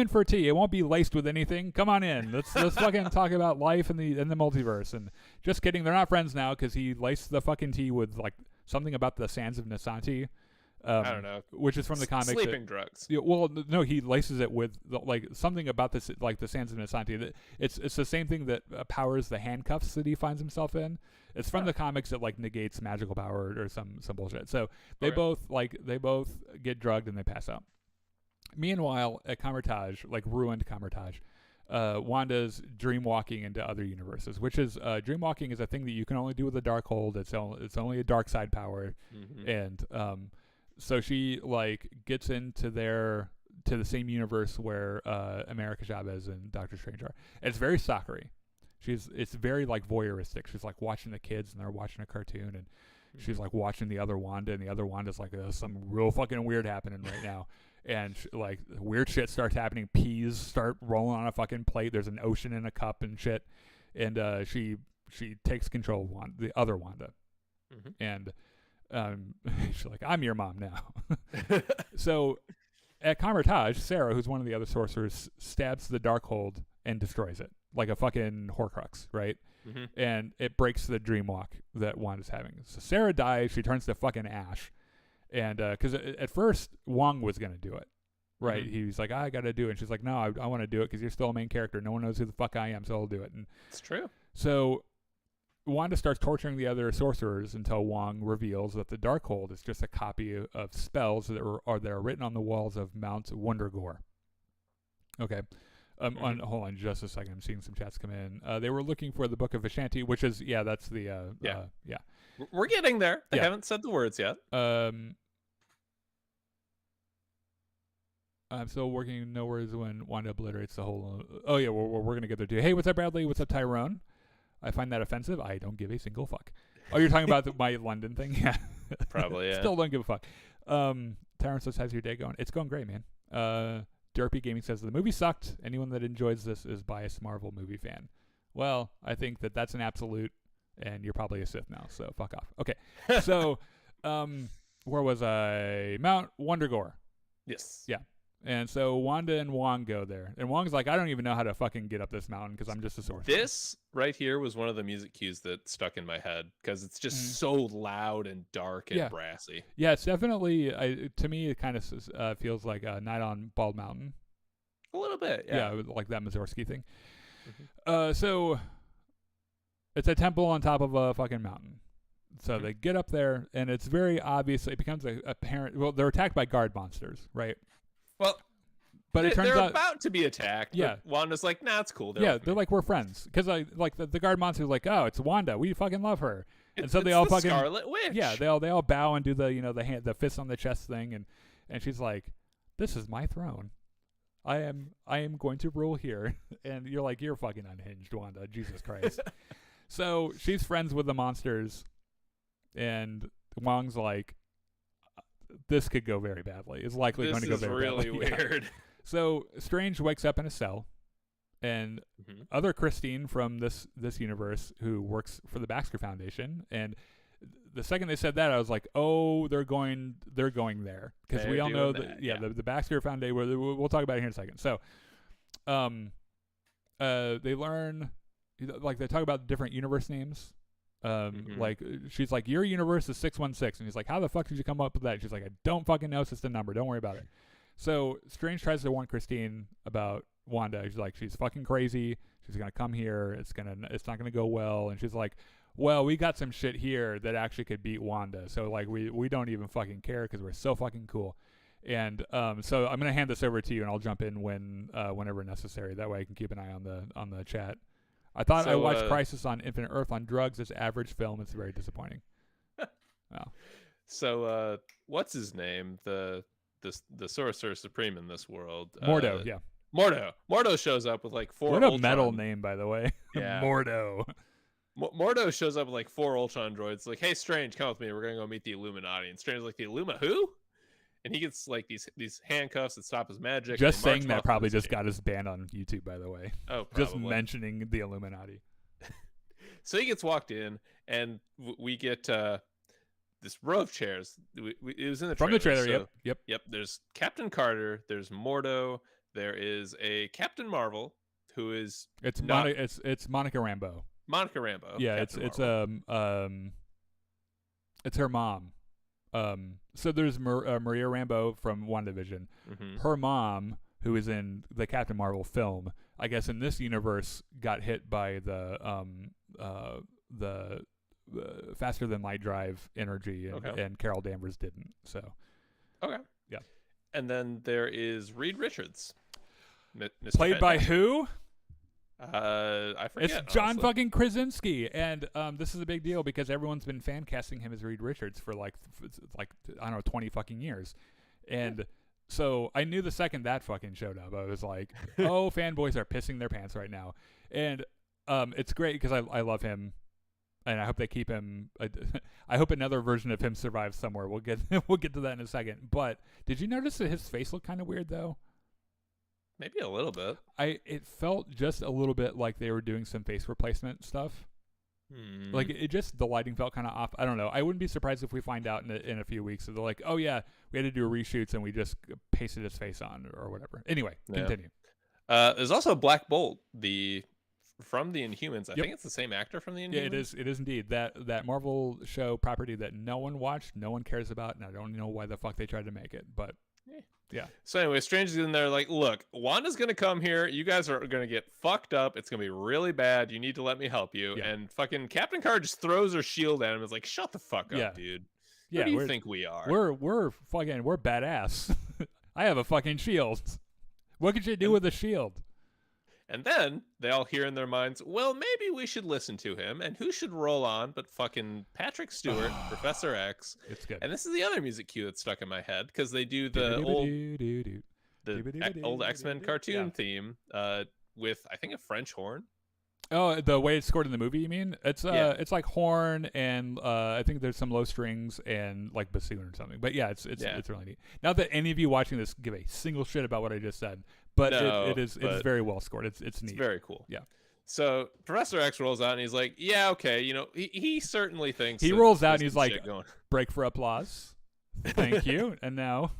for tea. It won't be laced with anything. Come on in. Let's fucking talk about life in the multiverse. And just kidding, they're not friends now because he laced the fucking tea with like something about the sands of Nasanti.
I don't know,
which is from the comic.
Sleeping drugs.
Yeah, well, no, he laces it with like something about this, like the sands of Nasanti. It's the same thing that powers the handcuffs that he finds himself in. It's from the comics that like negates magical power or some bullshit. So they both get drugged and they pass out. Meanwhile, at Camertage, like ruined Camertage, Wanda's dream walking into other universes, which is dream walking is a thing that you can only do with a Darkhold. It's only a dark side power, and so she like gets into the same universe where America Chavez and Doctor Strange are. And it's very stalkery. It's very like voyeuristic. She's like watching the kids and they're watching a cartoon, and she's like watching the other Wanda, and the other Wanda's like some real fucking weird happening right now. And like weird shit starts happening. Peas start rolling on a fucking plate. There's an ocean in a cup and shit. And she takes control of the other Wanda. And she's like, I'm your mom now. So at Kamertage, Sarah, who's one of the other sorcerers, stabs the Darkhold and destroys it like a fucking Horcrux, right? And it breaks the dream walk that Wanda's having. So Sarah dies. She turns to fucking ash. And because at first Wong was going to do it, right? He was like, I got to do it. And she's like, no, I want to do it because you're still a main character. No one knows who the fuck I am, so I'll do it. And
it's true.
So Wanda starts torturing the other sorcerers until Wong reveals that the Darkhold is just a copy of spells that are written on the walls of Mount Wundagore. Okay. Hold on just a second. I'm seeing some chats come in. They were looking for the Book of Vishanti, which is, that's the,
We're getting there. They haven't said the words yet.
I'm still working no words when Wanda obliterates the whole. Oh yeah, we're gonna get there too. Hey, what's up, Bradley? What's up, Tyrone? I find that offensive. I don't give a single fuck. Oh, you're talking about my London thing? Yeah,
probably. Yeah.
Still don't give a fuck. Tyrone says, "How's your day going?" It's going great, man. Derpy Gaming says the movie sucked. Anyone that enjoys this is biased Marvel movie fan. Well, I think that's an absolute. And you're probably a Sith now, so fuck off. Okay, so where was I? Mount Wundagore.
Yes.
Yeah. And so Wanda and Wong go there. And Wong's like, I don't even know how to fucking get up this mountain because I'm just a sorcerer.
This right here was one of the music cues that stuck in my head because it's just so loud and dark and brassy. Yeah,
it's definitely, to me, it kind of feels like Night on Bald Mountain.
A little bit, yeah.
Yeah, like that Mazorsky thing. So it's a temple on top of a fucking mountain. So they get up there, and it's very obvious. It becomes apparent. Well, they're attacked by guard monsters, right?
Well,
but it turns out
they're about to be attacked.
Yeah,
but Wanda's like, nah, it's cool.
They're like, we're friends, because like the guard monster's like, oh, it's Wanda. We fucking love her, and so they all fucking
Scarlet Witch.
Yeah, they all bow and do the fist on the chest thing, and she's like, this is my throne. I am going to rule here, and you're like, you're fucking unhinged, Wanda. Jesus Christ. So she's friends with the monsters, and Wong's like, this could go very badly. It's likely going to go very badly.
This is really weird.
So Strange wakes up in a cell, and other Christine from this universe who works for the Baxter Foundation, and the second they said that, I was like, oh, they're going there, because we all know that the Baxter Foundation. We'll talk about it here in a second. So, they learn, like, they talk about different universe names. Like, she's like, your universe is 616, and he's like, how the fuck did you come up with that? She's like, I don't fucking know. It's just a number. Don't worry about it. So Strange tries to warn Christine about Wanda. She's like, she's fucking crazy. She's gonna come here. It's not gonna go well. And she's like, well, we got some shit here that actually could beat Wanda. So like, we don't even fucking care because we're so fucking cool. And so I'm gonna hand this over to you, and I'll jump in whenever necessary. That way I can keep an eye on the chat. I thought I watched Crisis on Infinite Earth on drugs. It's average film. It's very disappointing. Wow.
So what's his name? The Sorcerer Supreme in this world.
Mordo, yeah.
Mordo shows up with like 4
What
Ultron.
a metal name, by the way.
Yeah.
Mordo.
Mordo shows up with like 4 Ultron droids. Like, hey, Strange, come with me. We're gonna go meet the Illuminati. And Strange's like, the Illuma who? And he gets like these handcuffs that stop his magic.
Just saying that probably just got us banned on YouTube, by the way.
Oh, probably.
Just mentioning the Illuminati.
So he gets walked in, and we get this row of chairs. It was in the trailer.
From the trailer,
so,
yep.
There's Captain Carter. There's Mordo. There is a Captain Marvel who is
it's Monica Rambeau.
Monica Rambeau.
Yeah,
Captain
it's her mom. So there's Maria Rambeau from WandaVision. Her mom, who is in the Captain Marvel film, I guess in this universe got hit by the faster than light drive energy, and Carol Danvers didn't. So
okay, yeah. And then there is Reed Richards,
Mr. played by who?
I forget.
It's John
honestly.
fucking Krasinski, and this is a big deal because everyone's been fan casting him as Reed Richards for like I don't know 20 fucking years, and so I knew the second that fucking showed up, I was like, oh, fanboys are pissing their pants right now, and it's great because I love him, and I hope they keep him. I hope another version of him survives somewhere. We'll get to that in a second. But did you notice that his face looked kind of weird though?
Maybe a little bit.
It felt just a little bit like they were doing some face replacement stuff. Like it just the lighting felt kind of off. I don't know. I wouldn't be surprised if we find out in a few weeks that they're like, oh yeah, we had to do reshoots and we just pasted his face on or whatever. Anyway, continue.
There's also Black Bolt, from the Inhumans. I think it's the same actor from the Inhumans.
Yeah, it is. It is indeed that Marvel show property that no one watched, no one cares about, and I don't know why the fuck they tried to make it, but. Yeah.
So anyway, Strange is in there like, look, Wanda's going to come here. You guys are going to get fucked up. It's going to be really bad. You need to let me help you. Yeah. And fucking Captain Carter just throws her shield at him. It's like, shut the fuck up, dude. Who do you think we are?
We're badass. I have a fucking shield. What could you do with a shield?
And then they all hear in their minds, well, maybe we should listen to him. And who should roll on but fucking Patrick Stewart, Professor X.
It's good.
And this is the other music cue that's stuck in my head because they do the old X-Men cartoon theme with, I think, a French horn.
Oh, the way it's scored in the movie, you mean? It's it's like horn and I think there's some low strings and like bassoon or something. But yeah, it's really neat. Not that any of you watching this give a single shit about what I just said, but it's very well scored. It's neat.
It's very cool.
Yeah.
So Professor X rolls out and he's like, yeah, okay, he certainly thinks
he rolls out and he's like, break for applause. Thank you. And now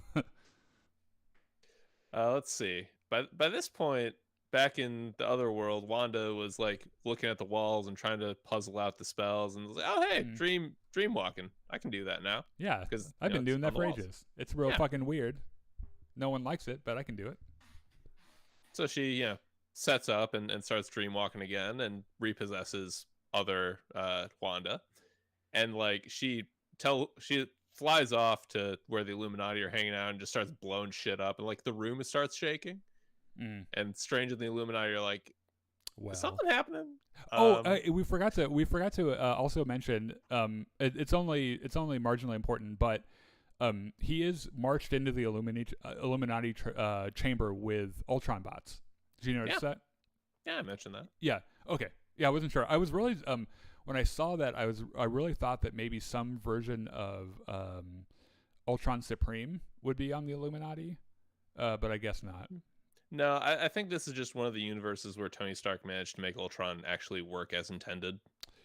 let's see. By this point, back in the other world, Wanda was like looking at the walls and trying to puzzle out the spells and was like, oh hey, dream walking. I can do that now.
Yeah, because I've been doing that for ages. It's real fucking weird. No one likes it, but I can do it.
So she, sets up and starts dream walking again and repossesses other Wanda. And like she flies off to where the Illuminati are hanging out and just starts blowing shit up and like the room starts shaking. And Strange and the Illuminati are like, is something happening?
We forgot to also mention it's only marginally important, but he is marched into the Illuminati chamber with Ultron bots. Did you notice that?
Yeah, I mentioned that.
Yeah. Okay. Yeah, I wasn't sure. I was really when I saw that, I really thought that maybe some version of Ultron Supreme would be on the Illuminati, but I guess not.
No, I think this is just one of the universes where Tony Stark managed to make Ultron actually work as intended.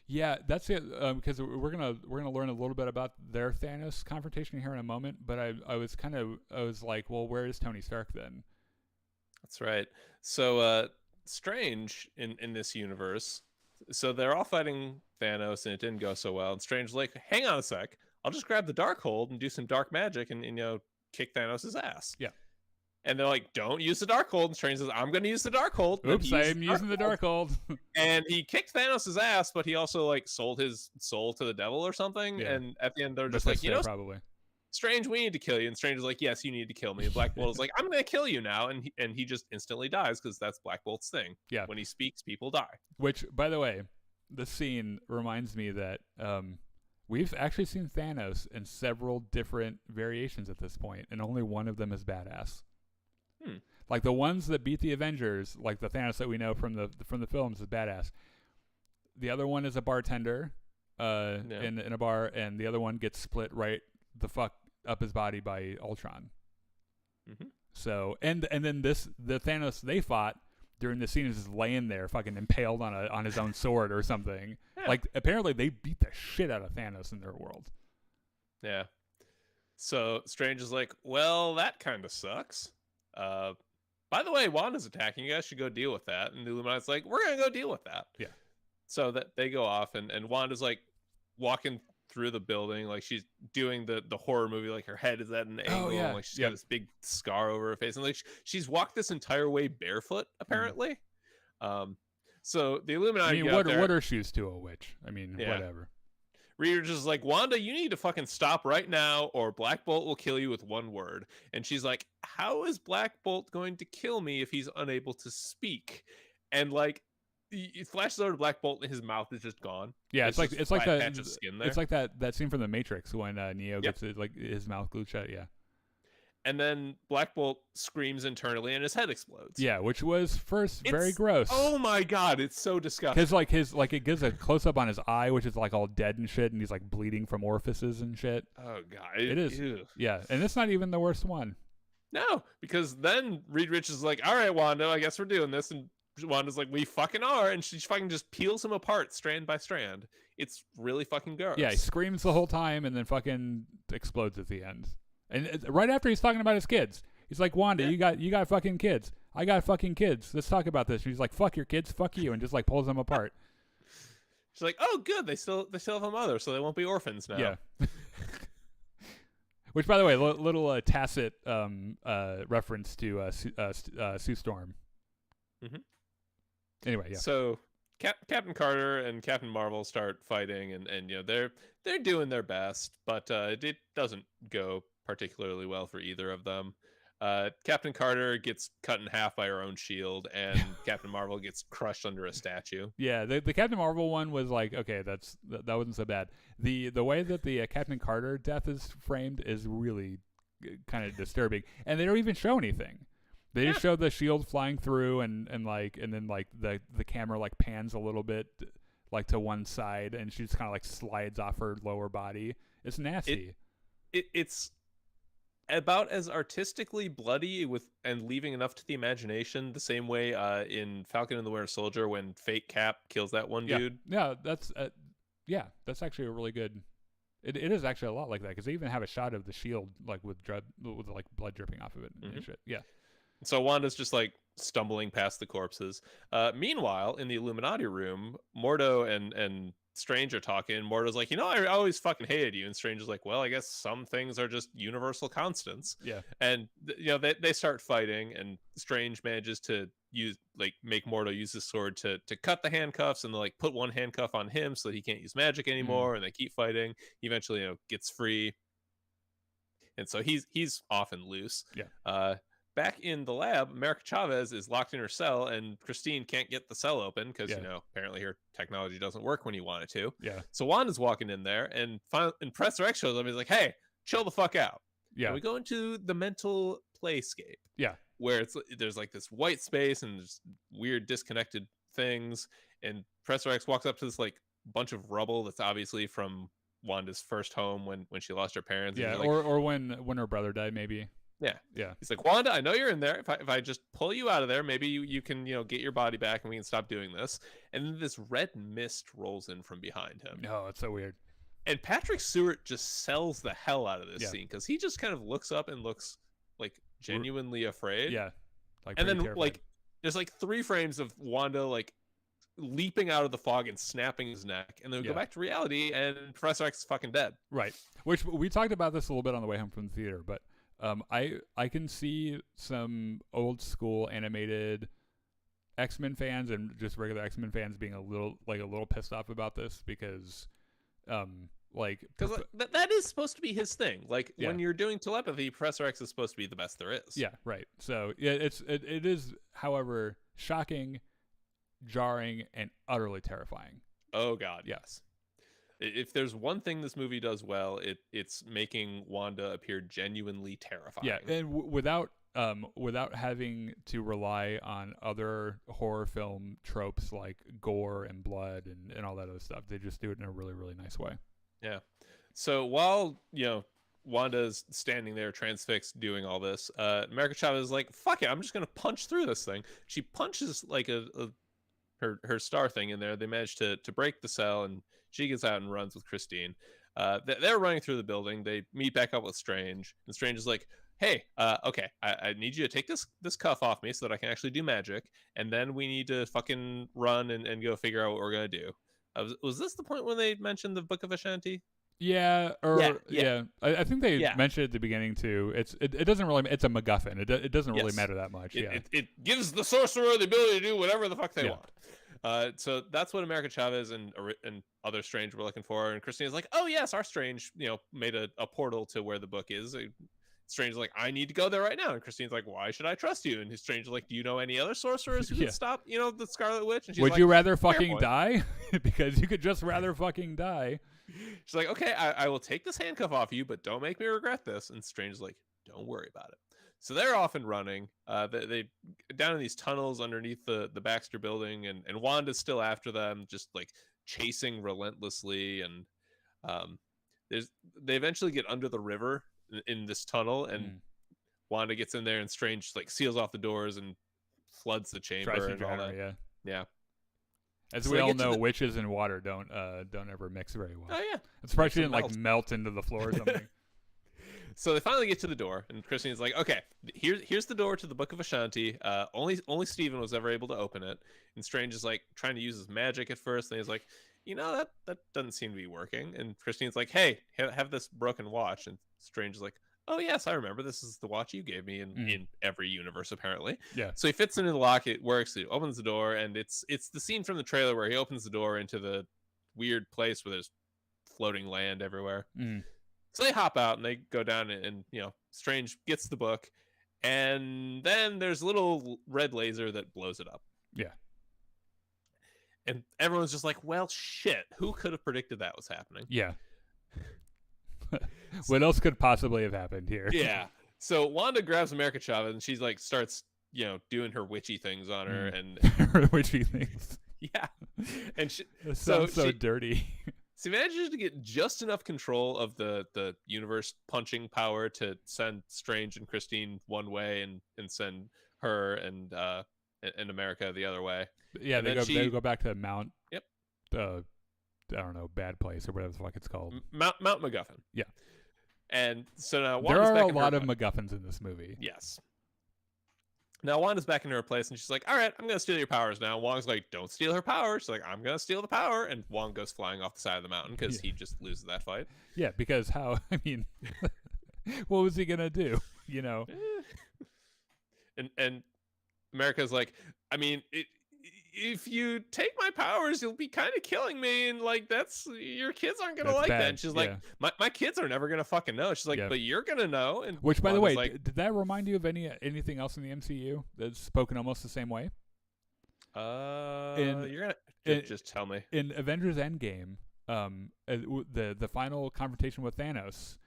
Yeah, that's it. Because we're gonna learn a little bit about their Thanos confrontation here in a moment. But I was like, well, where is Tony Stark then?
That's right. So Strange in this universe. So they're all fighting Thanos, and it didn't go so well. And Strange's like, hang on a sec, I'll just grab the Darkhold and do some dark magic and kick Thanos' ass.
Yeah.
And they're like, don't use the Darkhold. And Strange says, I'm going to use the Darkhold.
Oops, I'm using the Darkhold.
And he kicked Thanos' ass, but he also like sold his soul to the devil or something. Yeah. And at the end, they're just like,
probably.
Strange, we need to kill you. And Strange is like, yes, you need to kill me. And Black Bolt is like, I'm going to kill you now. And he just instantly dies because that's Black Bolt's thing.
Yeah.
When he speaks, people die.
Which, by the way, the scene reminds me that we've actually seen Thanos in several different variations at this point, and only one of them is badass. Like the ones that beat the Avengers, like the Thanos that we know from the films, is badass. The other one is a bartender in a bar, and the other one gets split right the fuck up his body by Ultron.
Mm-hmm.
So and then the Thanos they fought during the scene is just laying there fucking impaled on his own sword or something. Yeah. Like apparently they beat the shit out of Thanos in their world.
Yeah. So Strange is like, well, that kind of sucks. By the way, Wanda's attacking. You guys should go deal with that. And the Illuminati's like, we're gonna go deal with that.
Yeah.
So that they go off, and Wanda's like walking through the building, like she's doing the horror movie, like her head is at an angle, and like she's got this big scar over her face, and like she's walked this entire way barefoot, apparently. So the Illuminati.
I mean, what are shoes to a witch? I mean, whatever.
Reader's just like, Wanda, you need to fucking stop right now or Black Bolt will kill you with one word. And she's like, how is Black Bolt going to kill me if he's unable to speak? And like he flashes over to Black Bolt, and his mouth is just gone.
Yeah,
it's like that patch of skin there.
It's like that scene from The Matrix when Neo
Yep.
gets like his mouth glued shut. Yeah.
And then Black Bolt screams internally, and his head explodes.
Yeah, which was very gross.
Oh my god, it's so disgusting.
Because it gives a close up on his eye, which is like all dead and shit, and he's like bleeding from orifices and shit.
Oh god,
it is.
Ew.
Yeah, and it's not even the worst one.
No, because then Reed Rich is like, "All right, Wanda, I guess we're doing this," and Wanda's like, "We fucking are," and she fucking just peels him apart strand by strand. It's really fucking gross.
Yeah, he screams the whole time and then fucking explodes at the end. And right after he's talking about his kids, he's like, "Wanda, you got fucking kids. I got fucking kids. Let's talk about this." And he's like, "Fuck your kids, fuck you," and just like pulls them apart.
She's like, "Oh, good. They still have a mother, so they won't be orphans now."
Yeah. Which, by the way, little tacit reference to Sue Storm.
Mm-hmm.
Anyway, yeah.
So Captain Carter and Captain Marvel start fighting, and they're doing their best, but it doesn't go particularly well for either of them. Captain Carter gets cut in half by her own shield, and Captain Marvel gets crushed under a statue.
Yeah, the Captain Marvel one was like, okay, that wasn't so bad. The way that the Captain Carter death is framed is really kind of disturbing, and they don't even show anything. They just show the shield flying through, and then the camera like pans a little bit like to one side, and she just kind of like slides off her lower body. It's nasty.
It's about as artistically bloody and leaving enough to the imagination, the same way in Falcon and the Winter Soldier when Fake Cap kills that one dude.
Yeah, that's actually a really good. It is actually a lot like that, because they even have a shot of the shield like with like blood dripping off of it and shit. Yeah.
So Wanda's just like stumbling past the corpses. Meanwhile, in the Illuminati room, Mordo and Strange are talking. Mordo's like, I always fucking hated you. And Strange is like, well, I guess some things are just universal constants.
Yeah.
And they start fighting, and Strange manages to make Mordo use his sword to cut the handcuffs, and like put one handcuff on him so that he can't use magic anymore. And they keep fighting. He eventually gets free, and so he's off and loose.
Yeah.
Back in the lab, America Chavez is locked in her cell, and Christine can't get the cell open because apparently her technology doesn't work when you want it to.
Yeah.
So Wanda's walking in there, and Professor X shows up. He's like, "Hey, chill the fuck out."
Yeah.
And we go into the mental playscape.
Yeah.
Where there's like this white space and there's weird disconnected things, and Professor X walks up to this like bunch of rubble that's obviously from Wanda's first home when she lost her parents.
Yeah.
Like,
or when her brother died, maybe.
Yeah.
Yeah.
He's like, "Wanda, I know you're in there. If I just pull you out of there, maybe you can, get your body back and we can stop doing this." And then this red mist rolls in from behind him.
No, it's so weird.
And Patrick Stewart just sells the hell out of this scene, because he just kind of looks up and looks like genuinely afraid.
Yeah.
And then
terrified.
like there's like 3 frames of Wanda like leaping out of the fog and snapping his neck, and then we go back to reality, and Professor X is fucking dead.
Right. Which we talked about this a little bit on the way home from the theater, but I can see some old school animated X-Men fans and just regular X-Men fans being a little pissed off about this, because
that is supposed to be his thing. Like when you're doing telepathy, Professor X is supposed to be the best there is.
Yeah, right. So it is, however, shocking, jarring, and utterly terrifying.
Oh god, yes. If there's one thing this movie does well, it's making Wanda appear genuinely terrifying.
Yeah, and without having to rely on other horror film tropes like gore and blood and all that other stuff. They just do it in a really, really nice way.
Yeah. So while, Wanda's standing there transfixed doing all this, America Chavez is like, "Fuck it, I'm just going to punch through this thing." She punches like her star thing in there. They manage to break the cell, and she gets out and runs with Christine. They're running through the building. They meet back up with Strange, and Strange is like, "Hey, okay, I need you to take this cuff off me so that I can actually do magic, and then we need to fucking run and go figure out what we're gonna do." Was this the point when they mentioned the Book of Ashanti?
Yeah, I think they mentioned it at the beginning too. It doesn't really. It's a MacGuffin. It doesn't really matter that much.
It gives the sorcerer the ability to do whatever the fuck they want. So that's what America Chavez and other Strange were looking for. And Christine's like, "Oh yes, our Strange, made a portal to where the book is. Strange's like, I need to go there right now. And Christine's like, why should I trust you? And Strange's like, do you know any other sorcerers who can stop, the Scarlet Witch? And she's
Would
like,
you rather fucking die? Because you could just rather fucking die.
She's like, okay, I will take this handcuff off you, but don't make me regret this. And Strange's like, don't worry about it. So they're off and running. They down in these tunnels underneath the Baxter building, and Wanda's still after them, just like chasing relentlessly. And they eventually get under the river in this tunnel, and Wanda gets in there, and Strange like seals off the doors and floods the chamber and all that. Yeah. As
we all know, witches and water don't ever mix very well.
Oh yeah,
it's probably didn't like melt into the floor or something.
So they finally get to the door, and Christine's like, "Okay, here's the door to the Book of Ashanti. Only Stephen was ever able to open it." And Strange is like trying to use his magic at first, and he's like, that doesn't seem to be working." And Christine's like, "Hey, have this broken watch." And Strange is like, "Oh yes, I remember. This is the watch you gave me in every universe, apparently."
Yeah.
So he fits into the lock. It works. He opens the door, and it's the scene from the trailer where he opens the door into the weird place where there's floating land everywhere. So they hop out and they go down, and Strange gets the book, and then there's a little red laser that blows it up.
Yeah.
And everyone's just like, well, shit, who could have predicted that was happening?
Yeah. What else could possibly have happened here?
Yeah. So Wanda grabs America Chavez, and she's like starts, doing her witchy things on her, and
her witchy things.
Yeah. And she
so dirty.
She manages to get just enough control of the universe punching power to send Strange and Christine one way, and send her and America the other way.
Yeah,
and
they go back to Mount.
Yep.
I don't know, bad place or whatever the fuck it's called.
Mount MacGuffin.
Yeah.
And so now
Wanda's there are a lot of MacGuffins in this movie.
Yes. Now Wanda's back in her place, and she's like, all right, I'm going to steal your powers now. Wong's like, don't steal her power. She's like, I'm going to steal the power. And Wong goes flying off the side of the mountain because he just loses that fight.
Yeah, because what was he going to do?
And America's like, if you take my powers, you'll be kind of killing me, and like your kids aren't gonna like bad. That. And she's like, my kids are never gonna fucking know. She's like, but you're gonna know. And
which, by the way, did that remind you of anything else in the MCU that's spoken almost the same way?
You're gonna just tell me.
In Avengers Endgame, the final confrontation with Thanos,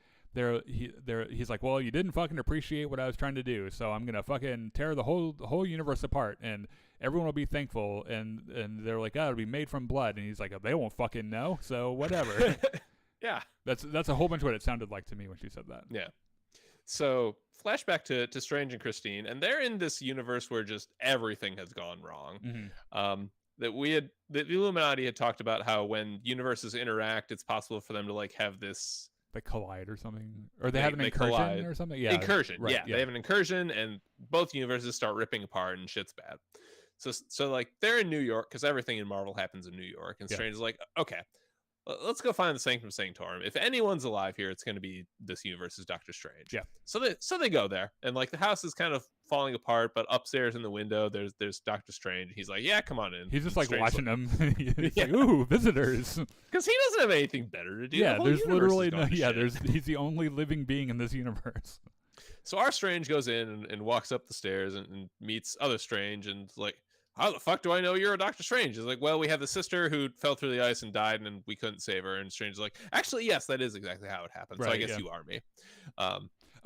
he's like, well, you didn't fucking appreciate what I was trying to do, so I'm gonna fucking tear the whole universe apart, and everyone will be thankful. And they're like, it'll be made from blood. And he's like, they won't fucking know, so whatever.
Yeah,
that's a whole bunch of what it sounded like to me when she said that.
Yeah. So flashback to Strange and Christine, and they're in this universe where just everything has gone wrong. That the Illuminati had talked about how when universes interact, it's possible for them to like have this.
They collide or something, or they have an incursion collide. Or something. Yeah,
incursion. Right, yeah, they have an incursion, and both universes start ripping apart, and shit's bad. So like they're in New York because everything in Marvel happens in New York, and Strange is like, okay, let's go find the Sanctum Sanctorum. If anyone's alive here, it's going to be this universe's Doctor Strange.
Yeah.
So they go there, and like the house is kind of falling apart, but upstairs in the window there's Doctor Strange. He's like, yeah, come on in.
He's just like watching them. He's like, ooh, visitors.
Because he doesn't have anything better to do.
Yeah, there's literally no. Yeah, he's the only living being in this universe.
So our Strange goes in and walks up the stairs and meets other Strange, and like, how the fuck do I know you're a Doctor Strange? He's like, well, we have the sister who fell through the ice and died, and we couldn't save her. And Strange is like, actually, yes, that is exactly how it happened. Right, so I guess you are me.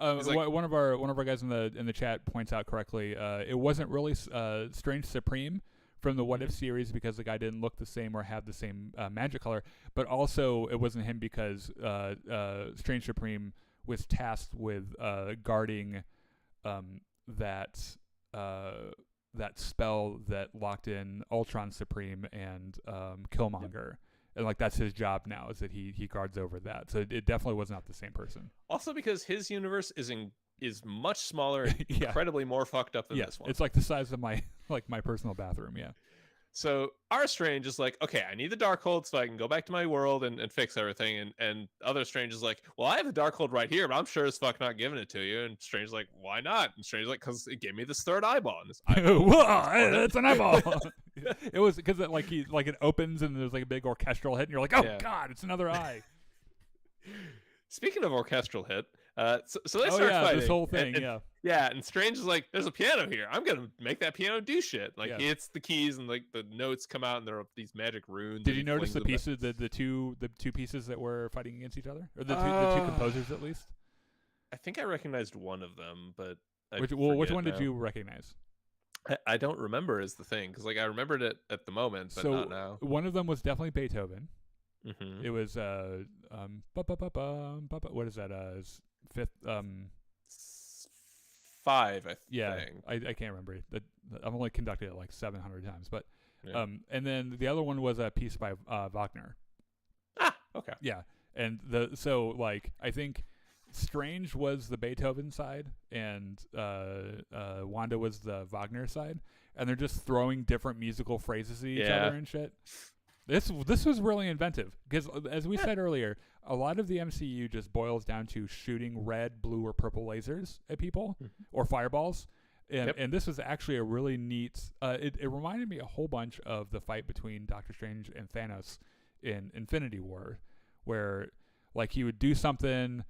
Like, one of our guys in the chat points out correctly. It wasn't really Strange Supreme from the What If series because the guy didn't look the same or have the same magic color, but also it wasn't him because Strange Supreme was tasked with guarding that spell that locked in Ultron Supreme and Killmonger. And like that's his job now, is that he guards over that. So it definitely was not the same person.
Also because his universe is much smaller and incredibly more fucked up than this one.
It's like the size of my personal bathroom, yeah.
So our Strange is like, okay, I need the Darkhold so I can go back to my world and fix everything. And other Strange is like, well, I have the Darkhold right here, but I'm sure as fuck not giving it to you. And Strange is like, why not? And Strange is like, because it gave me this third eyeball. And this eyeball
whoa, it's an eyeball. It was because it opens and there's like a big orchestral hit, and you're like, oh god, it's another eye.
Speaking of orchestral hit, So they start fighting.
This whole thing,
and Strange is like, "There's a piano here. I'm gonna make that piano do shit." Like he hits the keys, and like the notes come out, and there are these magic runes.
Did you notice the pieces, the two pieces that were fighting against each other, or the two composers at least?
I think I recognized one of them, but
which one did you recognize?
I don't remember is the thing, because like I remembered it at the moment, but not now.
One of them was definitely Beethoven.
Mm-hmm.
It was what is that? Fifth
5, I think.
I can't remember. I've only conducted it like 700 times, but and then the other one was a piece by Wagner.
Ah, okay.
Yeah, and I think Strange was the Beethoven side, and Wanda was the Wagner side, and they're just throwing different musical phrases at each other and shit. This was really inventive, because as we said earlier, a lot of the MCU just boils down to shooting red, blue, or purple lasers at people or fireballs. And this was actually a really neat. It reminded me a whole bunch of the fight between Doctor Strange and Thanos in Infinity War, where like he would do something.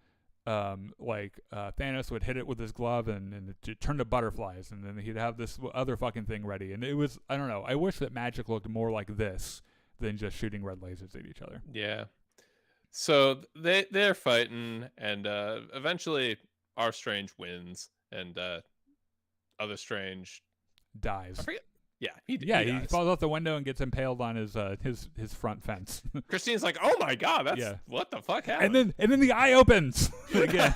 Thanos would hit it with his glove and it turned to butterflies, and then he'd have this other fucking thing ready. And it was, I don't know, I wish that magic looked more like this than just shooting red lasers at each other.
Yeah. So they're fighting, and eventually our Strange wins, and other Strange
dies.
I forget. Yeah, he
falls out the window and gets impaled on his front fence.
Christine's like, "Oh my god, what the fuck happened?"
And then the eye opens again,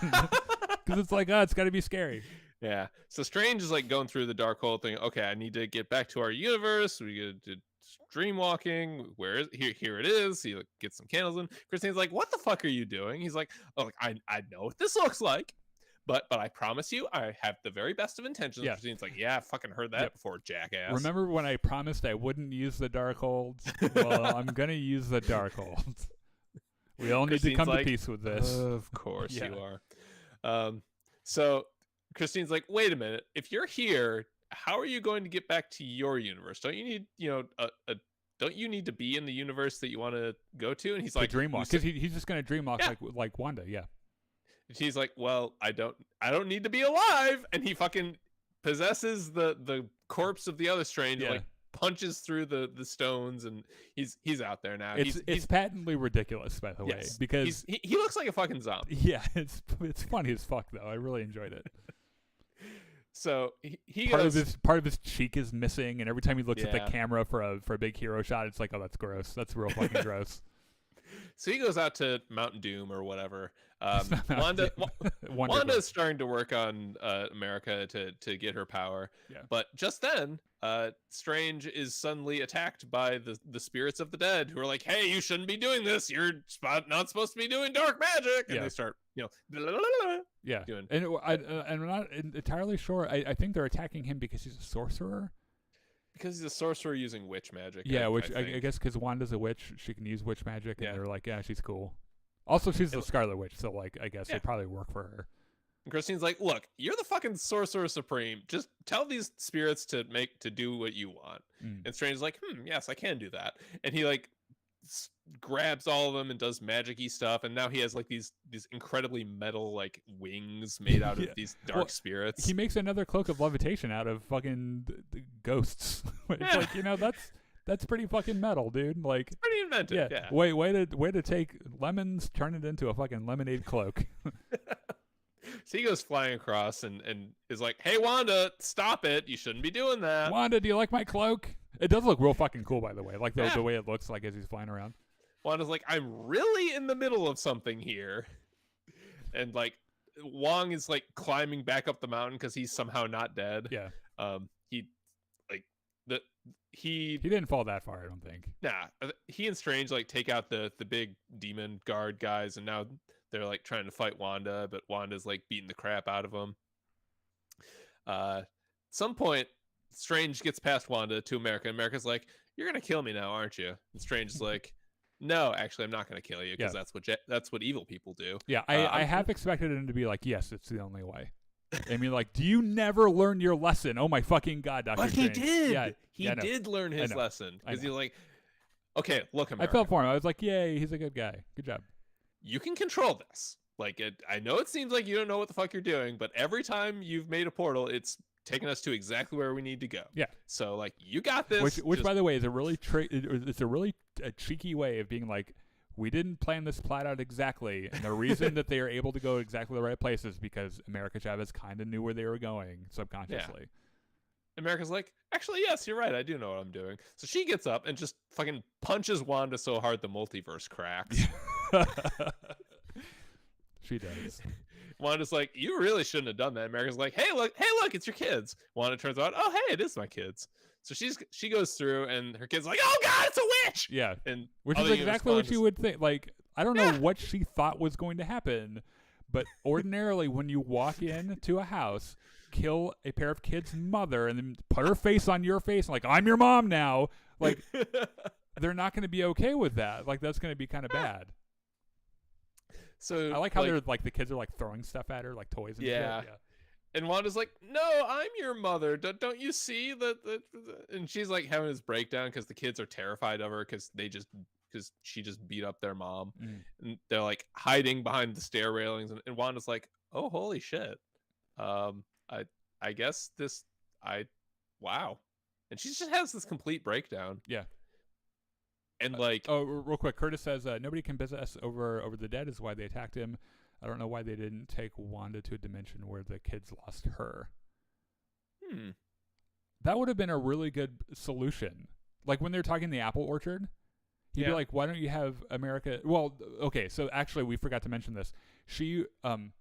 because it's like, it's got to be scary.
Yeah. So Strange is like going through the dark hole thing. Okay, I need to get back to our universe. We did dream walking. Where is here? It is. He like, gets some candles in. Christine's like, "What the fuck are you doing?" He's like, "Oh, I know what this looks like." But I promise you, I have the very best of intentions.
Yeah.
Christine's like, yeah, I fucking heard that before, jackass.
Remember when I promised I wouldn't use the Darkhold? Well, I'm going to use the Darkhold. We all need to come to peace with this.
Of course you are. So Christine's like, wait a minute. If you're here, how are you going to get back to your universe? Don't you need, don't you need to be in the universe that you want to go to? And he's like,
dreamwalk, because he's just going to dreamwalk like Wanda,
She's like, well, I don't need to be alive, and he fucking possesses the corpse of the other Strange, like punches through the stones, and he's out there now.
It's patently ridiculous, by the way, because
he looks like a fucking zombie.
Yeah, it's funny as fuck though. I really enjoyed it.
So he
part of his cheek is missing, and every time he looks at the camera for a big hero shot, it's like, oh, that's gross. That's real fucking gross.
So he goes out to Mountain Doom or whatever. Wanda's starting to work on America to get her power. Yeah. But just then, Strange is suddenly attacked by the spirits of the dead, who are like, "Hey, you shouldn't be doing this. You're not supposed to be doing dark magic." And they start, doing.
And I'm not entirely sure. I think they're attacking him because he's a sorcerer.
Because he's a sorcerer using witch magic.
Yeah, I guess because Wanda's a witch, she can use witch magic, and they're like, yeah, she's cool. Also, she's the Scarlet Witch, so like, I guess they probably work for her.
And Christine's like, look, you're the fucking sorcerer supreme. Just tell these spirits to do what you want. And Strange's like, yes, I can do that. And he like grabs all of them and does magic-y stuff, and now he has like these incredibly metal like wings made out of these dark spirits.
He makes another cloak of levitation out of fucking ghosts. It's like, that's pretty fucking metal, dude. Like,
it's pretty inventive. Yeah.
Way to take lemons, turn it into a fucking lemonade cloak.
So he goes flying across and is like, "Hey, Wanda, stop it! You shouldn't be doing that."
Wanda, do you like my cloak? It does look real fucking cool, by the way. Like the way it looks like as he's flying around.
Wanda's like, "I'm really in the middle of something here," and like Wong is like climbing back up the mountain because he's somehow not dead.
Yeah.
He
didn't fall that far, I don't think.
Nah. He and Strange like take out the big demon guard guys, and now they're like trying to fight Wanda, but Wanda's like beating the crap out of them. At some point, Strange gets past Wanda to America, and America's like, "You're gonna kill me now, aren't you?" And Strange is like, "No, actually, I'm not gonna kill you, because that's what evil people do."
Yeah, I have expected him to be like, "Yes, it's the only way." I mean, like, do you never learn your lesson? Oh my fucking god, Dr. Strange.
But he did. Yeah, he did learn his lesson, because he's like, "Okay, look, America,
I felt for him. I was like, yay, he's a good guy. Good job.
You can control this. Like, I know it seems like you don't know what the fuck you're doing, but every time you've made a portal, it's taking us to exactly where we need to go.
Yeah.
So, like, you got this.
Which by the way, is a really it's a really cheeky way of being like, we didn't plan this plot out exactly, and the reason that they are able to go exactly the right place is because America Chavez kind of knew where they were going subconsciously.
Yeah. America's like, actually, yes, you're right. I do know what I'm doing. So she gets up and just fucking punches Wanda so hard the multiverse cracks.
She does.
Wanda's like, you really shouldn't have done that. America's like, hey, look, it's your kids. Wanda turns out, oh, hey, it is my kids. So she goes through, and her kid's like, oh god, it's a witch.
Yeah,
and
which is exactly what you would think. Like, I don't know what she thought was going to happen, but ordinarily, when you walk into a house, kill a pair of kids' mother, and then put her face on your face, and like, I'm your mom now. Like, they're not going to be okay with that. Like, that's going to be kind of bad.
So
I like how they're like, the kids are like throwing stuff at her, like toys and shit. Yeah.
And Wanda's like, no, I'm your mother. Don't you see that? And she's like having this breakdown because the kids are terrified of her because she just beat up their mom. And they're like hiding behind the stair railings. And Wanda's like, oh, holy shit. I guess wow. And she just has this complete breakdown.
Yeah.
And like,
real quick, Curtis says nobody can possess over the dead is why they attacked him. I don't know why they didn't take Wanda to a dimension where the kids lost her. That would have been a really good solution. Like when they're talking the apple orchard, he'd be like, why don't you have America? Well, okay, so actually we forgot to mention this. She doesn't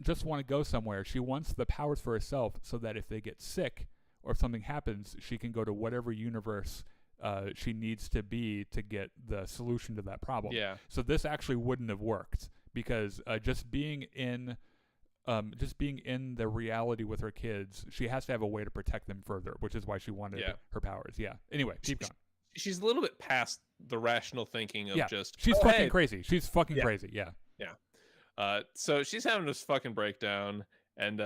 just want to go somewhere. She wants the powers for herself so that if they get sick or if something happens, she can go to whatever universe she needs to be to get the solution to that problem.
Yeah.
So this actually wouldn't have worked because just being in the reality with her kids, she has to have a way to protect them further, which is why she wanted her powers. Yeah. Anyway, keep going.
She's a little bit past the rational thinking of just
she's fucking crazy. She's fucking crazy. Yeah.
Yeah. So she's having this fucking breakdown, and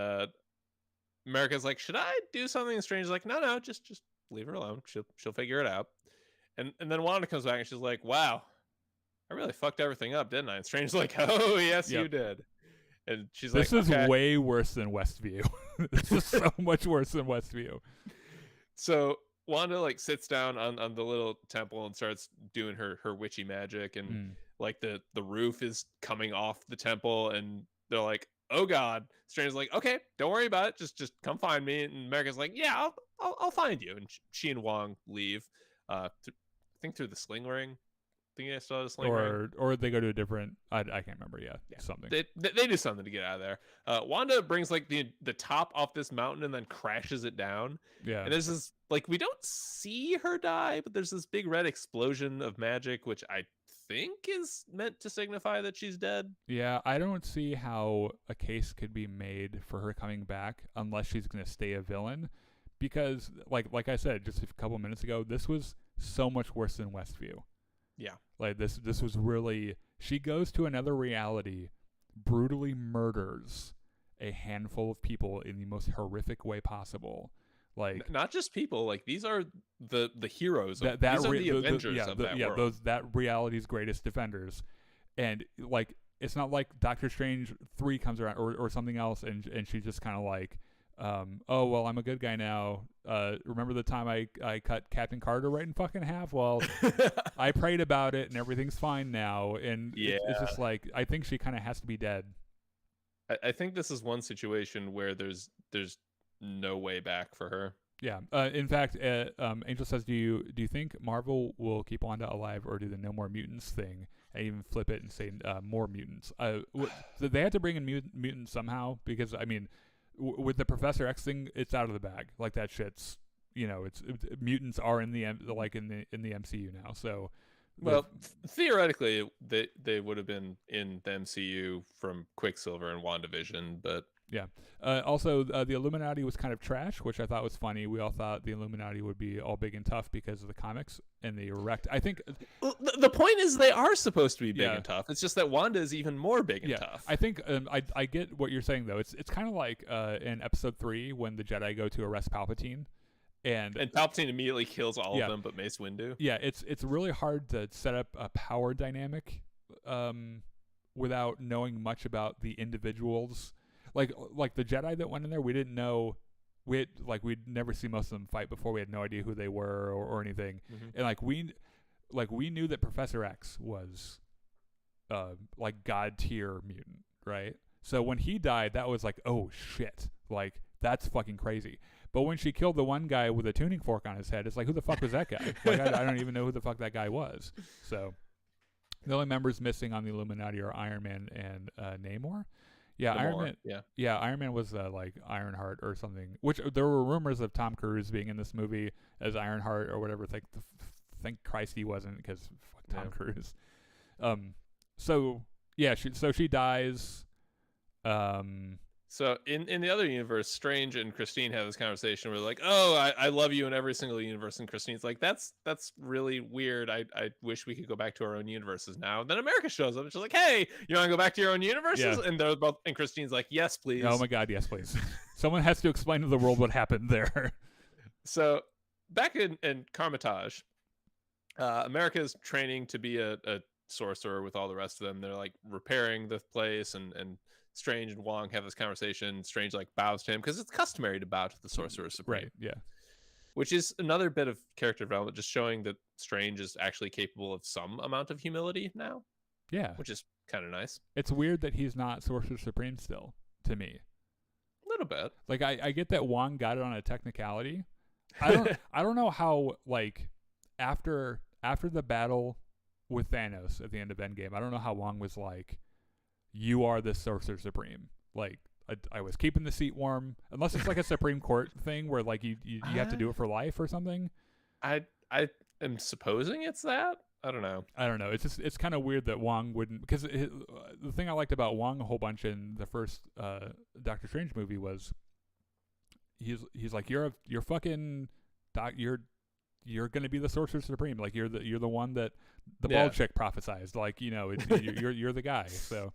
America's like, should I do something strange? Like, no, just leave her alone. She'll figure it out. And then Wanda comes back and she's like, wow, I really fucked everything up, didn't I? And Strange's like, oh yes, you did. And she's
this
like,
this is way worse than Westview. This is so much worse than Westview.
So Wanda like sits down on the little temple and starts doing her witchy magic, and like the roof is coming off the temple, and they're like, oh god. Strange's like, okay, don't worry about it, just come find me. And America's like, yeah, I'll find you. And she and Wong leave, I think through the sling ring. I think they still have a sling ring, or
they go to a different, I can't remember. Something
they do something to get out of there. Wanda brings like the top off this mountain and then crashes it down. And there's this, like, we don't see her die, but there's this big red explosion of magic, which I think is meant to signify that she's dead.
Yeah, I don't see how a case could be made for her coming back unless she's going to stay a villain, because like I said just a couple minutes ago, this was so much worse than Westview.
Yeah.
Like this was really, she goes to another reality, brutally murders a handful of people in the most horrific way possible. Like,
not just people, like these are the heroes of, these are the Avengers of that world.
That reality's greatest defenders. And like, it's not like Doctor Strange 3 comes around or something else and she's just kind of like, oh well, I'm a good guy now. Remember the time I cut Captain Carter right in fucking half? Well, I prayed about it and everything's fine now. And it's just like, I think she kind of has to be dead.
I think this is one situation where there's no way back for her.
Yeah. In fact, Angel says, do you think Marvel will keep Wanda alive or do the no more mutants thing and even flip it and say more mutants? They had to bring in mutants somehow, because I mean, with the Professor X thing, it's out of the bag. Like, that shit's, it's mutants are in the MCU now. So,
well, theoretically, they would have been in the MCU from Quicksilver and WandaVision, but
yeah. Also, the Illuminati was kind of trash, which I thought was funny. We all thought the Illuminati would be all big and tough because of the comics, and they wrecked. I think
the point is they are supposed to be big and tough. It's just that Wanda is even more big and tough.
I think I get what you're saying, though. It's kind of like in Episode 3 when the Jedi go to arrest Palpatine. And
Palpatine immediately kills all of them but Mace Windu.
Yeah, it's really hard to set up a power dynamic without knowing much about the individuals. Like the Jedi that went in there, we didn't know. We'd never see most of them fight before. We had no idea who they were or anything. And we knew that Professor X was like god tier mutant, right? So when he died, that was like, oh shit, like that's fucking crazy. But when she killed the one guy with a tuning fork on his head, it's like, who the fuck was that guy? Like I don't even know who the fuck that guy was. So the only members missing on the Illuminati are Iron Man and Namor. Yeah, Iron Man. Yeah, Iron Man was like Ironheart or something. Which there were rumors of Tom Cruise being in this movie as Ironheart or whatever. Thank Christ he wasn't, because fuck Tom Cruise. So yeah, she dies.
So in the other universe, Strange and Christine have this conversation where they're like, oh, I love you in every single universe. And Christine's like, that's really weird. I wish we could go back to our own universes now. Then America shows up and she's like, hey, you want to go back to your own universes? Yeah. And they're both, and Christine's like, yes, please.
Oh my God, yes, please. Someone has to explain to the world what happened there.
So back in Carmitage, America's training to be a sorcerer with all the rest of them. They're like repairing the place, and Strange and Wong have this conversation. Strange like bows to him because it's customary to bow to the Sorcerer Supreme.
Right, yeah.
Which is another bit of character development, just showing that Strange is actually capable of some amount of humility now.
Yeah.
Which is kind of nice.
It's weird that he's not Sorcerer Supreme still, to me.
A little bit.
Like I get that Wong got it on a technicality. I don't know how, like, after the battle with Thanos at the end of Endgame, I don't know how Wong was like, you are the Sorcerer Supreme. Like, I was keeping the seat warm, unless it's like a Supreme Court thing where like you have to do it for life or something.
I am supposing it's that. I don't know.
It's kind of weird that Wong wouldn't, because the thing I liked about Wong a whole bunch in the first Doctor Strange movie was he's like, you're fucking you're gonna be the Sorcerer Supreme. Like you're the one that the bald chick prophesized. Like, you know, you're the guy. So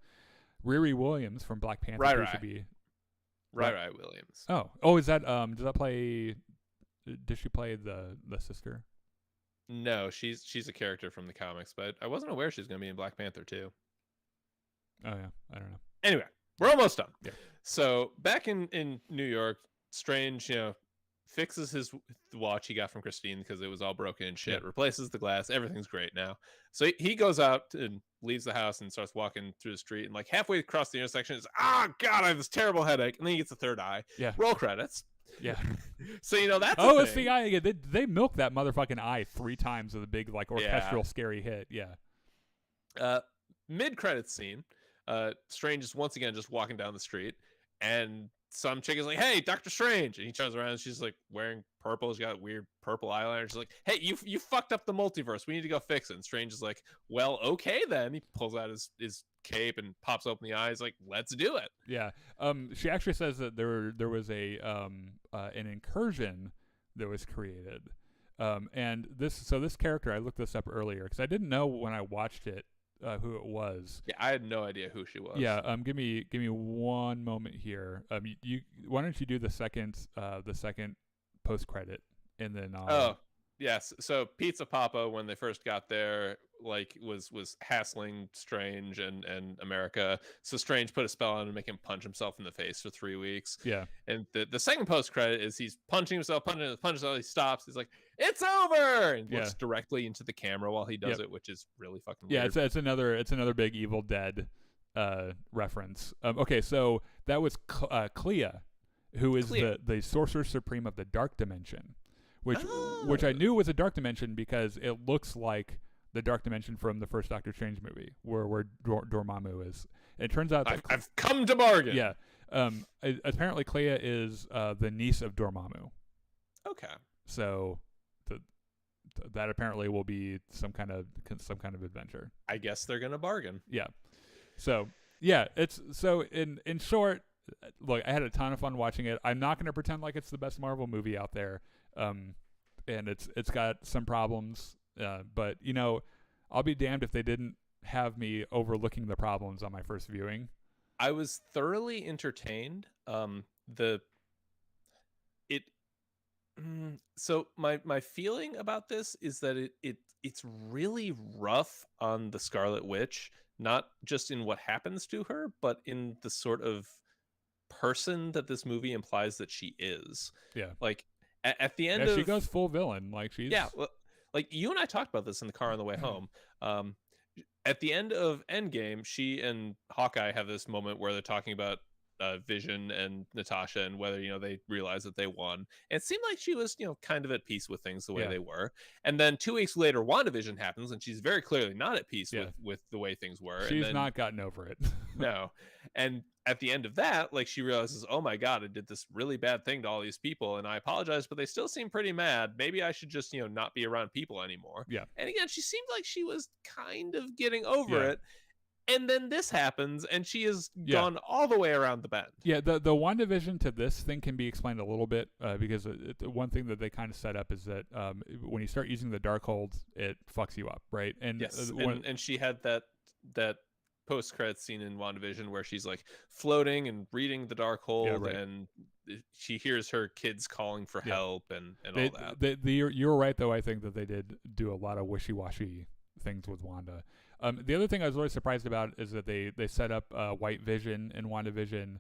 Riri Williams from Black Panther should be
Right Williams.
Oh, is that does that play? Did she play the sister?
No, she's a character from the comics, but I wasn't aware she's gonna be in Black Panther too.
Oh yeah, I don't know.
Anyway, we're almost done.
Yeah.
So back in New York, Strange, fixes his watch he got from Christine because it was all broken and shit, replaces the glass, everything's great now. So he goes out and leaves the house and starts walking through the street, and like halfway across the intersection is, God, I have this terrible headache, and then he gets a third eye.
Yeah.
Roll credits.
Yeah.
So that's
it's the eye again. They milked that motherfucking eye 3 times with a big like orchestral scary hit. Yeah.
Mid-credits scene, Strange is once again just walking down the street, and some chick is like, hey, Dr. Strange, and he turns around and she's like wearing purple. She's got weird purple eyeliner. She's like, hey, you fucked up the multiverse. We need to go fix it. And Strange is like, well, okay then. He pulls out his cape and pops open the eyes, like, let's do it.
Yeah. She actually says that there was an incursion that was created. And this character, I looked this up earlier because I didn't know when I watched it who it was.
Yeah, I had no idea who she was.
Yeah. Give me one moment here. Why don't you do the second post credit, and then I'll...
Yes. So Pizza Papa, when they first got there, like was hassling Strange and America. So Strange put a spell on him to make him punch himself in the face for 3 weeks.
Yeah.
And the second post credit is he's punching himself. He stops. He's like, "It's over!" And looks directly into the camera while he does it, which is really fucking weird.
Yeah, it's another big Evil Dead reference. Okay, so that was Clea, who is the Sorcerer Supreme of the Dark Dimension. Which I knew was a dark dimension because it looks like the dark dimension from the first Doctor Strange movie, where Dormammu is. It turns out that
I've come to bargain.
Yeah. Apparently, Clea is the niece of Dormammu.
Okay.
So that apparently will be some kind of adventure.
I guess they're gonna bargain.
Yeah. So yeah, in short, look, I had a ton of fun watching it. I'm not going to pretend like it's the best Marvel movie out there. And it's got some problems, but I'll be damned if they didn't have me overlooking the problems on my first viewing.
I was thoroughly entertained. So my feeling about this is that it's really rough on the Scarlet Witch, not just in what happens to her, but in the sort of person that this movie implies that she is.
Yeah.
Like at the
Yeah,
end
she
of
goes full villain. Like
yeah,
she's
well, like you and I talked about this in the car on the way home. Um, at the end of Endgame, she and Hawkeye have this moment where they're talking about Vision and Natasha and whether they realize that they won. And it seemed like she was kind of at peace with things the way
yeah,
they were. And then 2 weeks later, WandaVision happens, and she's very clearly not at peace
yeah.
with the way things were. And
She's
then
not gotten over it.
no. And at the end of that, like she realizes, oh my God, I did this really bad thing to all these people and I apologize, but they still seem pretty mad. Maybe I should just, not be around people anymore.
Yeah.
And again, she seemed like she was kind of getting over
Yeah.
it. And then this happens and she has
Yeah.
gone all the way around the bend.
Yeah, the WandaVision to this thing can be explained a little bit because one thing that they kind of set up is that when you start using the Darkhold, it fucks you up, right? And
Yes. And she had that post-credits scene in WandaVision where she's like floating and reading the Darkhold,
Yeah, right.
and she hears her kids calling for
Yeah.
help and all that.
You're right, though. I think that they did do a lot of wishy-washy things with Wanda. The other thing I was really surprised about is that they set up White Vision in WandaVision.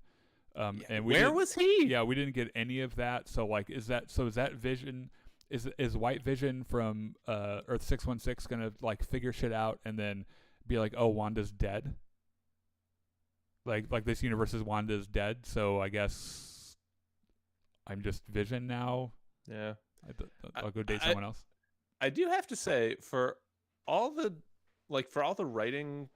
And
where was he?
Yeah, we didn't get any of that. So like, is that Vision? Is White Vision from Earth 616 gonna like figure shit out and then be like, oh, Wanda's dead? Like this universe's Wanda's dead, so I guess I'm just Vision now.
Yeah.
I'll go date someone else.
I do have to say, for all the writing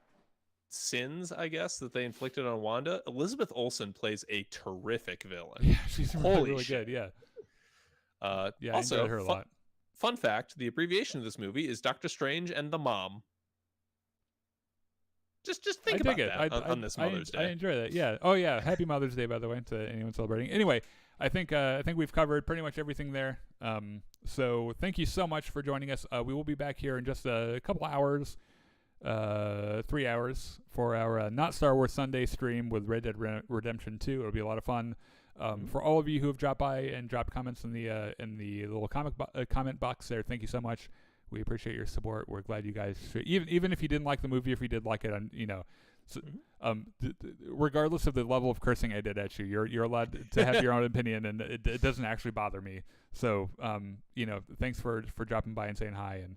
sins, I guess, that they inflicted on Wanda, Elizabeth Olsen plays a terrific villain.
Yeah, she's
Holy
really
shit.
good. Yeah. Yeah,
Also,
I enjoyed her a lot.
Fun fact: the abbreviation of this movie is Doctor Strange and the Mom. Just think about that on this Mother's Day.
I enjoy that. Yeah. Oh yeah. Happy Mother's Day, by the way, to anyone celebrating. Anyway, I think we've covered pretty much everything there. So thank you so much for joining us. We will be back here in just a couple hours, 3 hours for our Not Star Wars Sunday stream with Red Dead Redemption 2. It'll be a lot of fun. For all of you who have dropped by and dropped comments in the little comment box there, thank you so much. We appreciate your support. We're glad you guys even if you didn't like the movie, if you did like it, so, regardless of the level of cursing I did at you, you're allowed to have your own opinion, and it doesn't actually bother me. So thanks for dropping by and saying hi, and